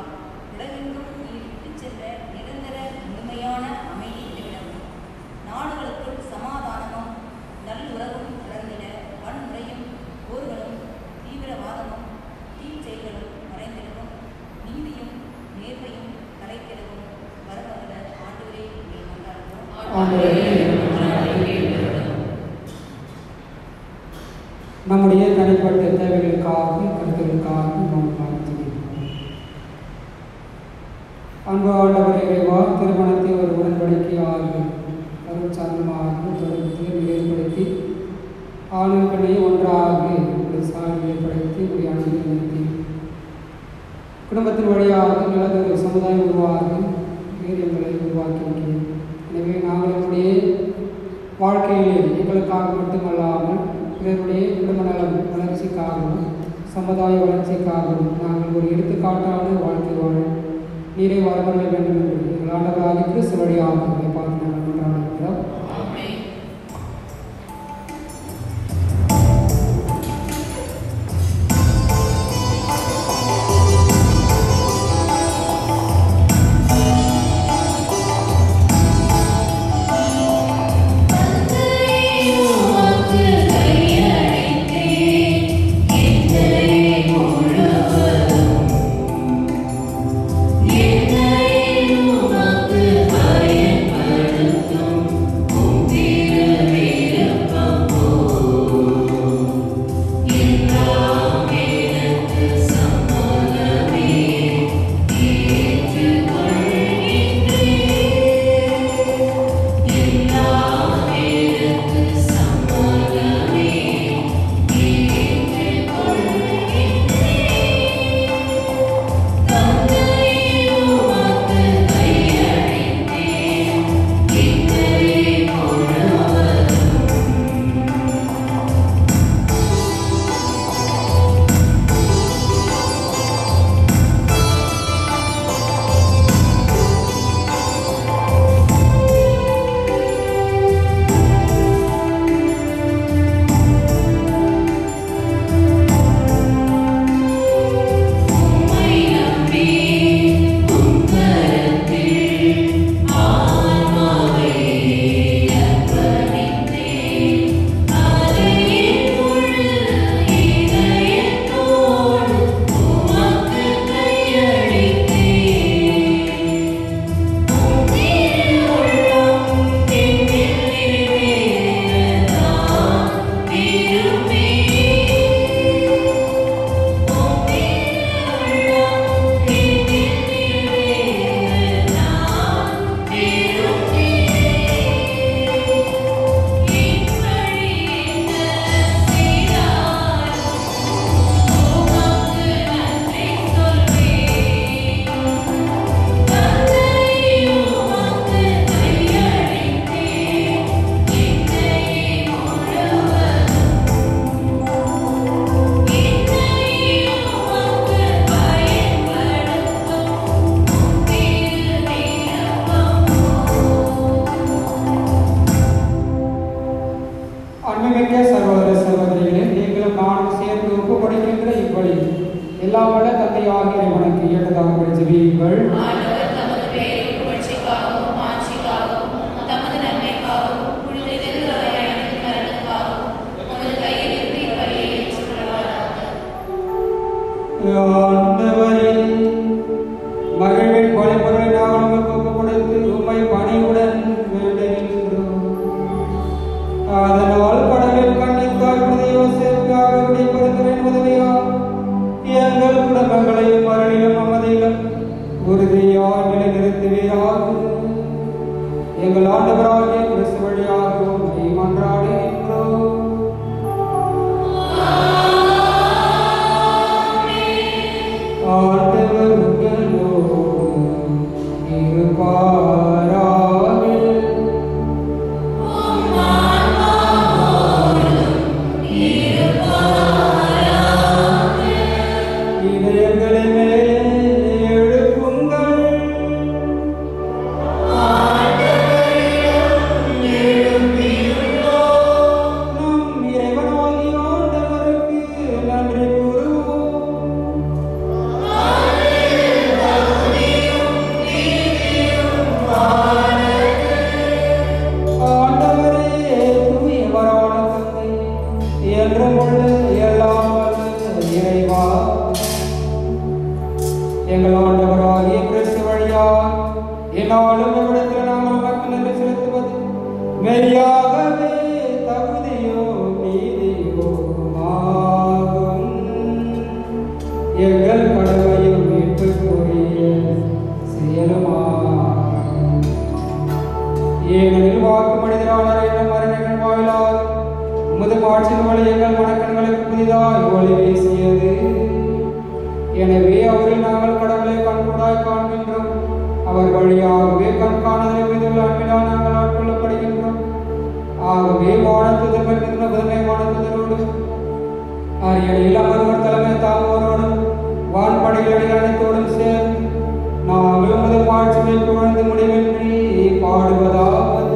உலகெங்கும் நீர் விட்டுச் சென்ற நிரந்தர முழுமையான அமைதி நிலவிடவும் நாடுகளுக்குள் சமாதானமும் நல்லுறவும் வளர்ந்திட வன்முறையும் போர்களும் தீவிரவாதமும் தீச்செயல்களும் மறைந்திடவும் நீதியும் நேர்மையும் தலைத்திடவும் வரமருள ஆண்டவரே உம்மை மன்றாடுகிறோம். நம்முடைய தனிப்பட்ட தேவைகளுக்காகவும் கருத்துகளுக்காகவும் நாம் ஜெபிப்போம். அன்பு ஆண்டவர் இறைவா, திருமணத்தை ஒரு உடன்படிக்கையாக அருள் சாதனமாக தொடர்புகளை ஏற்படுத்தி ஆணும் பெண்ணையும் ஒன்றாக ஒரு சாதனை படைத்து ஒரு அணுகை நிறுத்தி குடும்பத்தின் வழியாக நல்லதொரு சமுதாயம் உருவாக வீரியங்களை உருவாக்கி வைக்கிறோம். எனவே நாங்கள் எங்களுடைய வாழ்க்கையிலே எங்களுக்காக மட்டுமல்லாமல் பிறருடைய குடும்ப நலம் வளர்ச்சிக்காகவும் சமுதாய வளர்ச்சிக்காகவும் நாங்கள் ஒரு எடுத்துக்காட்டான வாழ்க்கை வாழ நீரை வரவர வேண்டும் என்று எங்கள் ஆண்டவராகிய கிறிஸ்து வழியாக பார்த்து நாங்கள் கொண்டாடுகிறோம். என்னை உமக்கு பயன்படுத்தும் எல்லாம் வல்ல தந்தையாகிய இறைவனுக்கு ஏற்றதாகும்படி ஜெபியுங்கள். ஆண்டவர் தமது பெயரின் புகழ்ச்சிக்காகவும் ஆட்சிக்காகவும் தமது நன்மைக்காகவும் புனிதர்கள் அனைத்து மரணக்காகவும் உமது கையில் இருந்து இப்பலியை ஏற்றுக்கொள்வாராக. ஆண்டவரே, மகிழ்வின் பழிப்பொருளை நாங்கள் உமக்கு ஒப்புக் கொடுத்து உம்மை பணிவுடன் வேண்டுகின்றோம். அதனால் கடலில் கண்ணித்தாய் புனித யோசேப்புக்காக பரிந்துரையின் உதவியால் எங்கள் குடும்பங்களையும் மரணிலும் அமைதியிலும் உறுதியாய் நிலைநிறுத்துவீராக. எங்கள் ஆண்டவராகிய கிறிஸ்து வழியாக உம்மை மன்றாடுகின்றோம். ஆண்டவர் உங்களோடு இருப்பாராக. இதயங்களை மேலே எழுப்புங்கள். நம் இறைவனாகிய ஆண்டவருக்கு நன்றி கூறுவோம். ஆண்டவரே, தூயவரான தந்தை, என்றும் உள்ள எல்லாம் வல்ல இறைவா, எங்கள் ஆண்டவராகிய கிறிஸ்து வழியாய் என்னாலும் எவ்விடத்தில் நாங்கள் உமக்கு நன்றி செலுத்துவது மெய்யாகவே தகுதியோ நீதியோமாகும். எங்கள் கடமையும் மீட்புக்குரிய செயலுமாகும். ஏனெனில் வாக்கு மனிதரான என்னும் மரணங்கள் வாயிலாக உமது மாட்சியின் வழி எங்கள் மனக்கண்களுக்கு புதிதாய் ஒளி வீசியது. எனவே அவரில் நாங்கள் கடவுளை கண்கூடாய் காண்கின்றோம். அவர் வழியாகவே கண்காணலை மீதுள்ள அன்பினால் நாங்கள் ஆட்கொள்ளப்படுகின்றோம். ஆகவே வானத்துதர்கள் மிகுந்த புதுமை வானத்துதரோடு அரியணையில் அமர்வர் தலைமை தாங்குவோரோடும் வான்படைகளடி அனைத்தோடும் சேர்ந்து நாங்கள் உமது மாட்சிமை புகழ்ந்து முடிவின்றி பாடுவதாவது.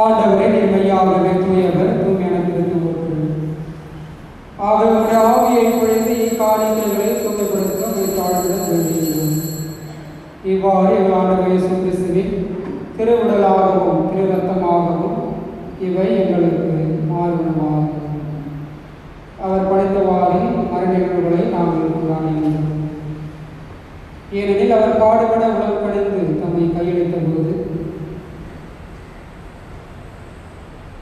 ஆண்டவரே, நீர் மெய்யாகவே தூயவர், தூய்மையான திருத்துவர்கள். ஆகவே உம்முடைய ஆவியை பொழிந்து இக்காரியங்களை தூய்மைப்படுத்த உம்மை தாழ்த்துடன் வேண்டுகிறோம். இவ்வாறு எங்கள் ஆண்டவர் இயேசு கிறிஸ்துவின் திருவுடலாகவும் திரு ரத்தமாகவும் இவை எங்களுக்கு மாறுபடுமாகும். அவர் படைத்தவாறு மரண நிகழ்வுகளை நாங்கள் காணுகின்றோம். ஏனெனில் அவர் பாடுபட உடல் கணிந்து தம்மை கையளித்த போது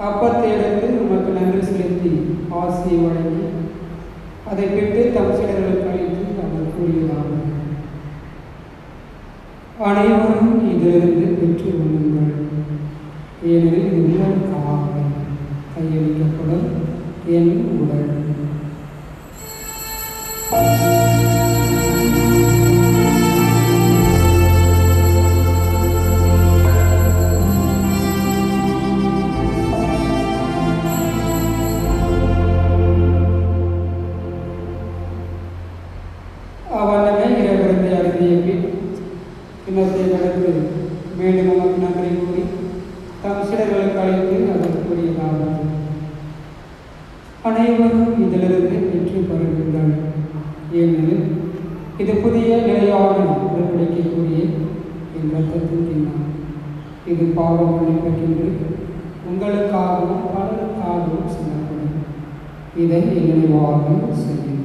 அப்பத்தை எடுத்து உமக்கு நன்றி செலுத்தி ஆசியை வழங்கி அதை பெற்று தம் சீடர்களுக்கு அளித்து அவர் கூறியதாக, அனைவரும் இதிலிருந்து பெற்று உண்ணுங்கள், ஏனெனில் இது உங்களுக்காக கையளிக்கப்படும் என் உடல். கிண்ணத்தை கடந்து மீண்டும் உமக்கு நன்றி கூறி தம் சிலர்களுக்கு அழைத்து அதற்குரியதாகும். அனைவரும் இதிலிருந்து வெற்றி பெறுகின்றனர். ஏனெனில் இது புதிய நிலையான உடன்படிக்கைக்குரிய என் ரத்தத்தின் கிண்ணம். இது பாவ மன்னிப்புக்கென்று உங்களுக்காகவும் பலருக்காகவும் சிந்தப்படும். இதை நினைவாக செய்கின்றனர்.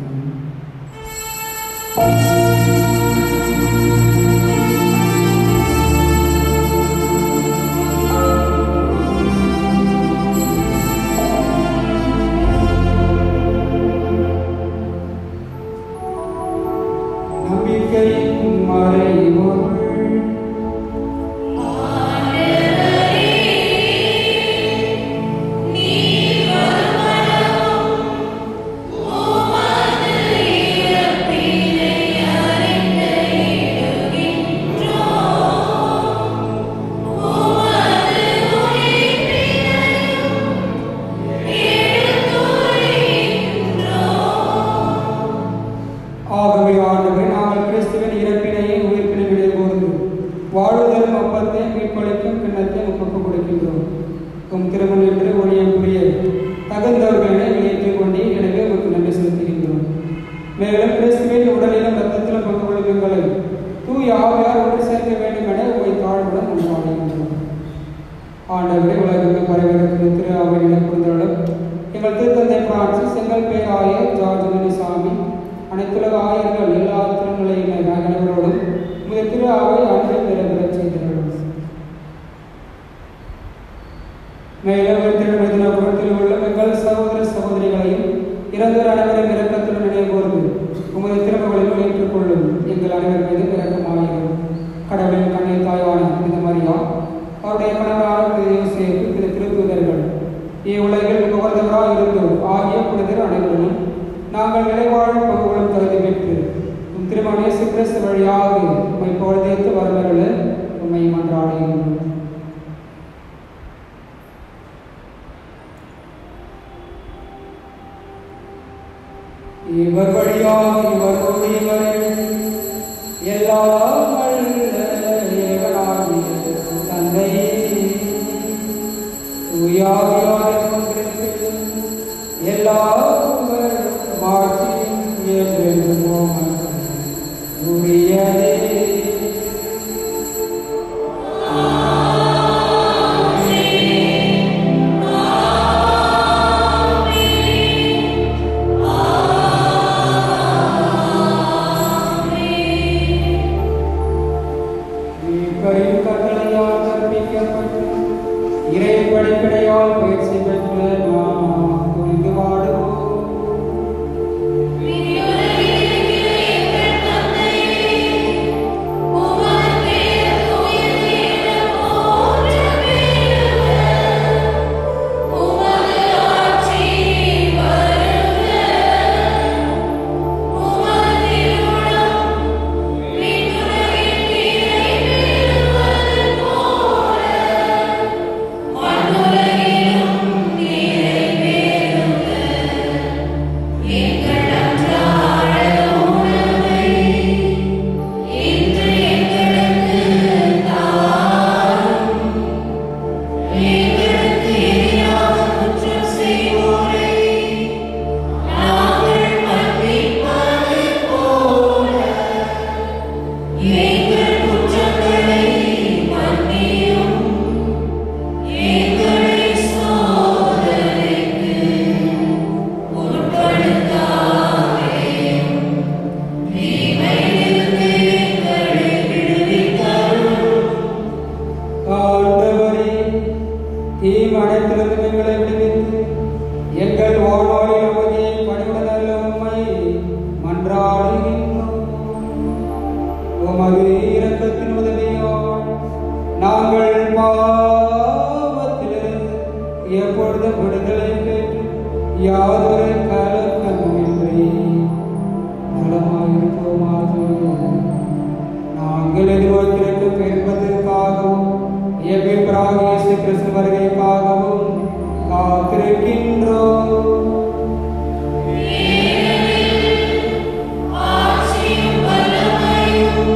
ஆட்சியும் வல்லமையும்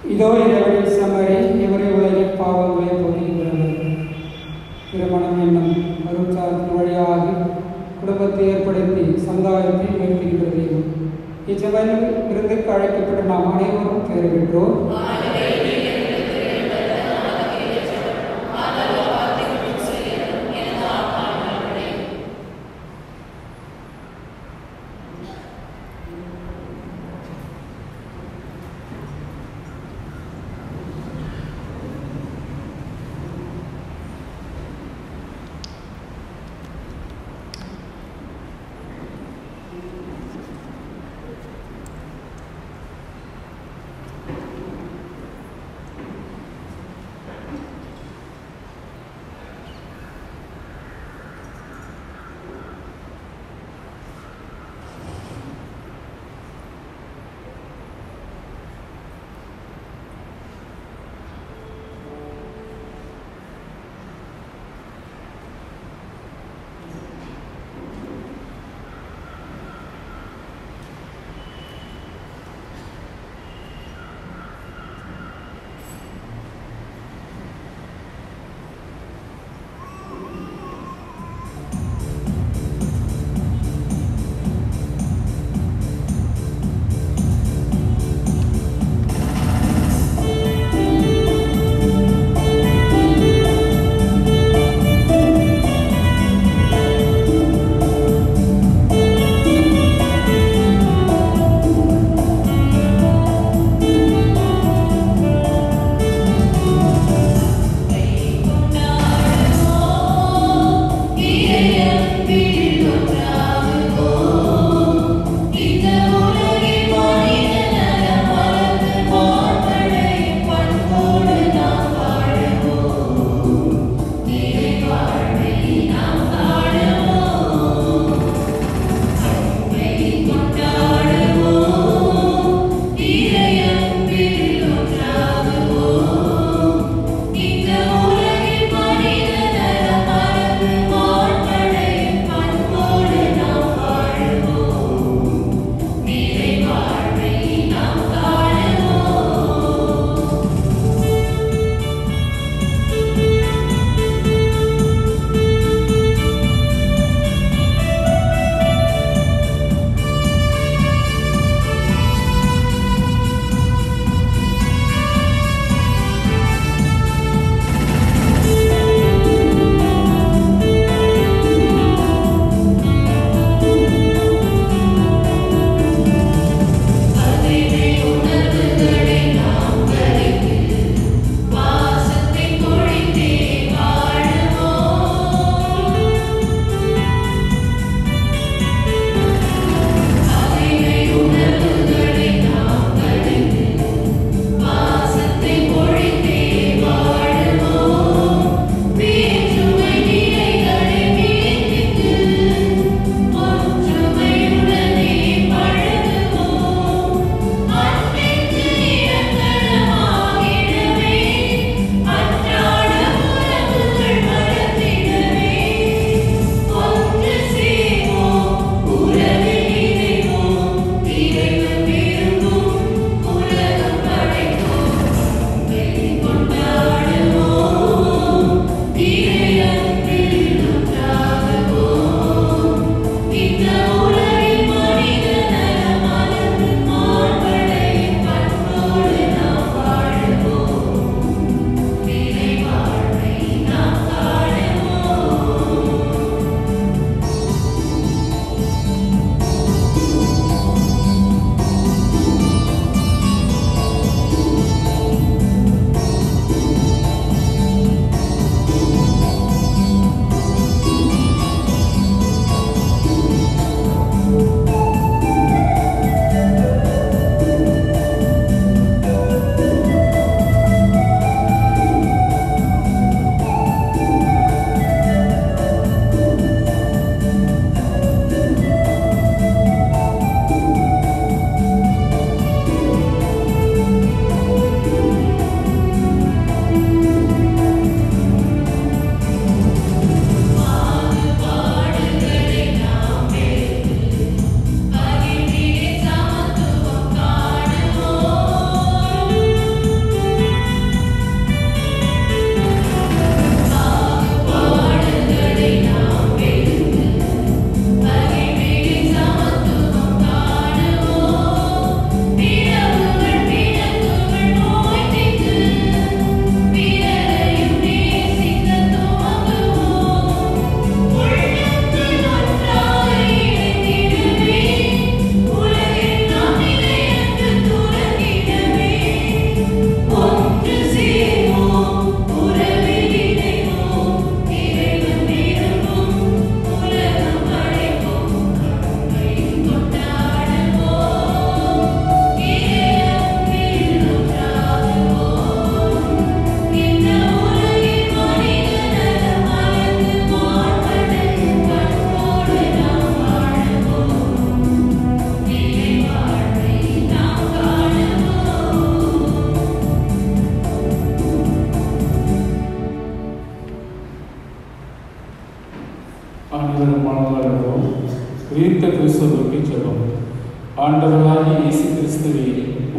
இதோ இறைவனின் சமரி இவரை உலகின் பாவங்களை போக்குகிறது. திருமணம் என்னும் அருட்சாதத்தின் வழியாக குடும்பத்தை ஏற்படுத்தி சமுதாயத்தை உயர்த்துகின்றது. இச்சபையில் விருந்துக்கு அழைக்கப்பட்ட நாம் அனைவரும் பெயர் பெற்றோம்.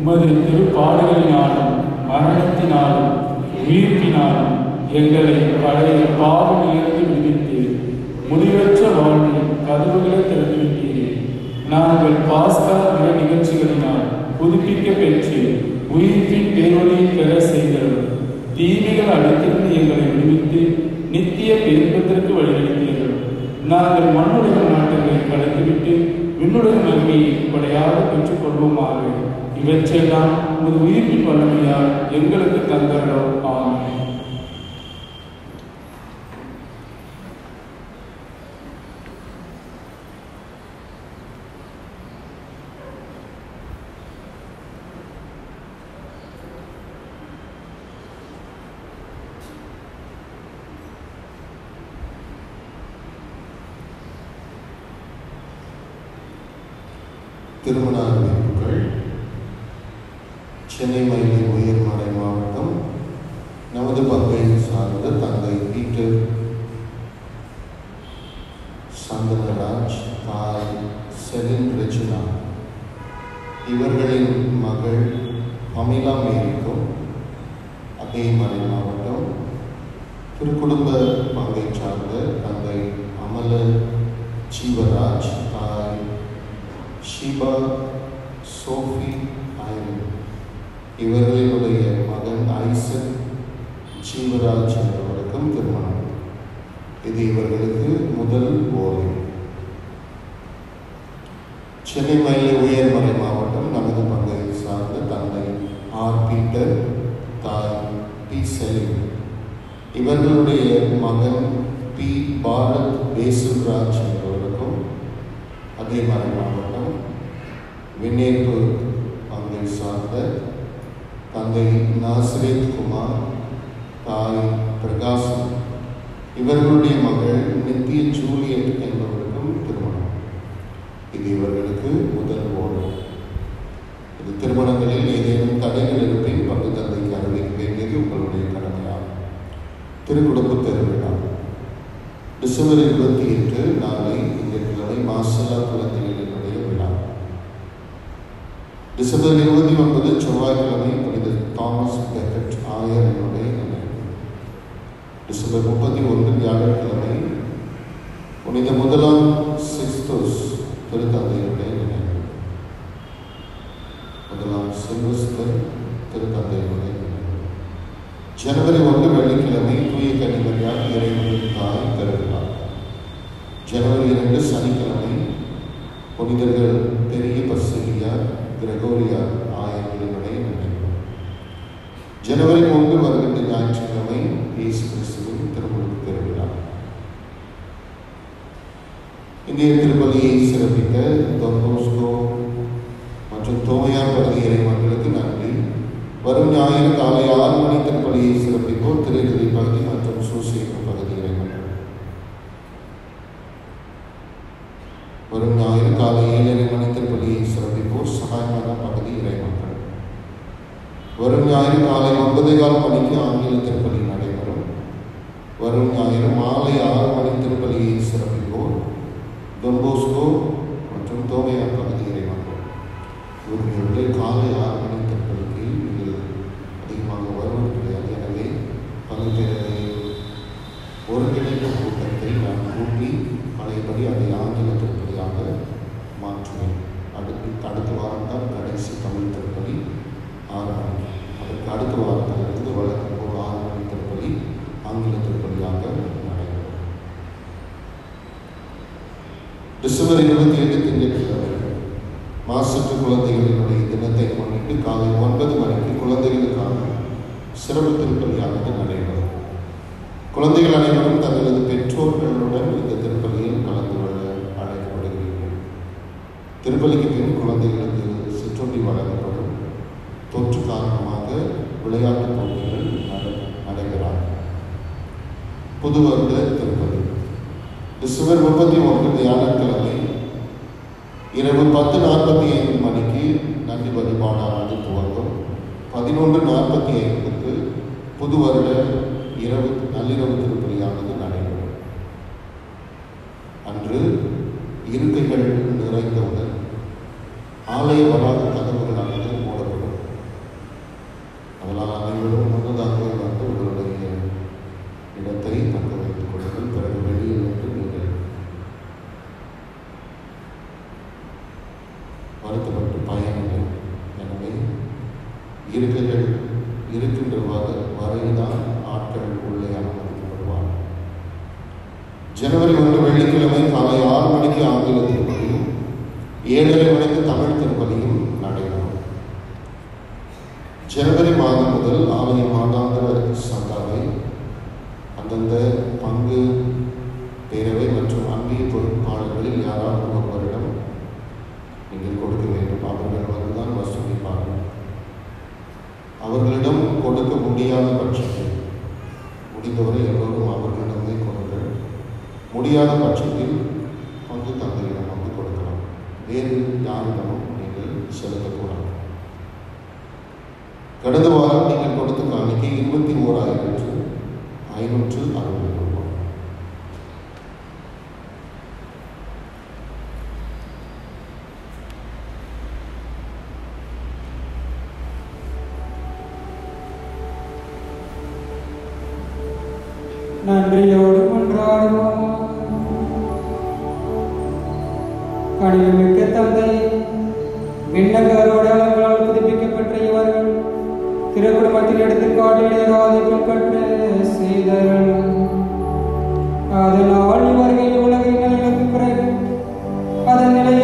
உமது திருப்பாடுகளினாலும் மரணத்தினாலும் உயிர்ப்பினாலும் எங்களை பழைய பாவங்களிலிருந்து விடுவித்து முடிவற்ற வாழ்வில் கதவுகளை திறந்துவிட்டீரே. நாங்கள் பாஸ்கா நிகழ்ச்சிகளினால் புதுப்பிக்க பெற்று உயிர்ப்பின் பேரொழியை பெற செய்தவர். தீமைகள் அடித்திருந்து எங்களை விடுவித்து நித்திய பேரின்பத்திற்கு வழிநடத்தீர்கள். நாங்கள் மண்ணுடைய நாட்டங்களை கலைத்துவிட்டு விண்ணுடைய நன்மையை படையாக பெற்றுக் கொள்வோமாக. இவற்றையெல்லாம் உமது உயிர்ப்பின் வல்லமையால் எங்களுக்கு தந்தரோ. ஆமென். திருமண அறிவிப்புகள். சென்னை மயிலை உயர்மறை மாவட்டம் நமது பங்கை சார்ந்த தந்தை பீட்டர் சந்தனராஜ், தாய் செலின் ரெஜினா, இவர்களின் மகள் அமிலா மேரிக்கும் அதேமறை மாவட்டம் திருக்குடும்ப பங்கை சார்ந்த தந்தை அமல ஜீவராஜ், தாய் ஷீபா சோஃபி ஐரன், இவர்களினுடைய மகன் ஐசக் ஜீவராஜ் என்பவருக்கும் திருமணம். இது இவர்களுக்கு முதல் ஓலை. சென்னை மயிலை உயர்மறை மாவட்டம் நமது பங்கை சார்ந்த தந்தை ஆர் பீட்டர், தாய் பி செலின், இவர்களுடைய மகன் பி பாரத் வேசுராஜ் என்பவருக்கும் அதேமறை மாவட்டம் விண்ணேற்பு பங்கை சார்ந்த தந்தை நாசரேத் குமார், தாய் பிரகாசம், இவர்களுடைய மகள் நித்திய ஜூலியட் என்பவருக்கும் திருமணம். இது இவர்களுக்கு முதல் ஓடு. இது திருமணங்களில் ஏதேனும் தடைகள் இருப்பின் பங்கு தந்தைக்கு அறிவிக்க வேண்டியது உங்களுடைய கடமையாகும். திருக்குடும்ப திருவிழா டிசம்பர் 28 நாளை திங்கட்கிழமை மாசலா குலத்தினுடைய விழா. டிசம்பர் 29 செவ்வாய்க்கிழமை புனித தாமஸ் பெக்கட் ஆயர் என்னுடைய நினைவு. டிசம்பர் 31 வியாழக்கிழமை புனித முதலாம் சிக்ஸ்டோஸ் திருத்தந்தையுடைய நினைவு. முதலாம் சில்வஸ்டர் திருத்தந்தையுடைய நினைவு. ஜனவரி 1 வெள்ளிக்கிழமை தூய கன்னிமரியார் இறைவனின் தாய் திருவிழா. ஜனவரி 2 சனிக்கிழமை புனிதர்கள் பெரிய பசிலியா கிரகோரியா ஆயர்களினுடைய நினைவு. ஜனவரி 3 வருகின்ற ஞாயிற்றுக்கிழமை இயேசு கிறிஸ்துவின் திருமுழுக்கு திருவிழா. இந்திய திருப்பலியை சிறப்பித்த டான் போஸ்கோ மற்றும் தோமையார் பகுதி இறைமக்களுக்கு நன்றி. வரும் ஞாயிறு காலை 6 மணி திருப்பலியை சிறப்பிப்போர் திருநெல்வேலி பகுதி மற்றும் சூசேப்பு பகுதி இறைமக்கள். வரும் ஞாயிறு காலை 7:30 மணி திருப்பலியை சிறப்பிப்போர் சகாயமான பகுதி இறைமக்கள். வரும் ஞாயிறு காலை 9:15 மணிக்கு ஆங்கில திருப்பலி நடைபெறும். வரும் ஞாயிறு மாலை 6 மணி திருப்பலியை சிறப்பிப்போர் டான் போஸ்கோ மற்றும் தோமையார் பகுதி இறைமக்கள். இவர்களுடைய காலை 6 மணி திருப்பலிக்கு இது அதிகமாக வருவது கிடையாது. எனவே பல்வேறு ஒருங்கிணைந்த கூட்டத்தை நான் கூட்டி பழையபடி அதை ஆங்கில திருப்பலியாக மாற்றுவேன். அடுத்த வாரம் தான் கடைசி தமிழ் திருப்பலி 6 மணி. அதற்கு அடுத்த வாரத்திலிருந்து வழக்கம் போல் 6 மணி திருப்பலி ஆங்கில திருப்பலியாக நடைபெறும். டிசம்பர் 28 திங்கட்கிழமை மாசற்ற குழந்தைகளினுடைய தினத்தை முன்னிட்டு காலை 9 மணிக்கு குழந்தைகளுக்கான சிறப்பு திருப்பலியானது நடைபெறும். குழந்தைகள் அனைவரும் தங்களது பெற்றோர்களுடன் இந்த திருப்பலியில் கலந்து கொள்ள அழைக்கப்படுகிறீர்கள். திருப்பலிக்கு பின் குழந்தைகளுக்கு சிற்றுண்டி வழங்கப்படும். தொற்று காரணமாக விளையாட்டுப் போட்டிகள் நடைபெறாது. புது வருட திருப்பலி டிசம்பர் 31 வியாழக்கிழமை இரவு 10:45 மணிக்கு நன்றி வழிபாடானது துவங்கும். 11:45 புது வருட நள்ளிரவு திருப்பலியானது நடைபெறும். அன்று இருக்கைகள் நிறைந்தவுடன் ஆலய வளாக கதவுகளானது மூடப்படும். இருக்கைகள் இருக்கின்ற வரைதான் ஆட்கள் உள்ளே அனுமதிக்கப்படுவார். ஜனவரி 1 வெள்ளிக்கிழமை காலை 6 மணிக்கு ஆங்கில திருப்பலியும் 7:30 மணிக்கு தமிழ் திருப்பலியும் நடைபெறும். ஜனவரி மாதம் முதல் ஆலய மாதாந்திர சந்தாவை அந்தந்த பங்கு பேரவை மற்றும் அன்பிய பொறுப்பாளர்களில் யாராவது ஒருவரிடம் நீங்கள் கொடுக்க வேண்டும். அவர்கள் வந்துதான் வசூலிப்பார்கள். அவர்களிடம் கொடுக்க முடியாத பட்சத்தில் முடிந்தவரை எல்லோரும் அவர்களிடமே கொடுங்கள். முடியாத பட்சத்தில் பங்கு தந்தையிடம் வந்து கொடுக்கலாம். வேறு யாரிடமும் நீங்கள் செலுத்தக்கூடாது. கடந்த வாரம் நீங்கள் கொடுத்த காணிக்கை 21,560 ரூபாய். நன்றியோடு கொண்டாடுவோம். கணிதமிக்க தந்தை, விண்ணகரோடு அலங்களால் புதுப்பிக்கப்பட்ட இவர்கள் திருக்குடும்பத்தில் எடுத்துக்காட்டுகிறாதை பின்பற்ற செய்தார்கள். அதனால் இவர்கள் உலகை நல்லதுக்கு பிறகு அதன் நிலை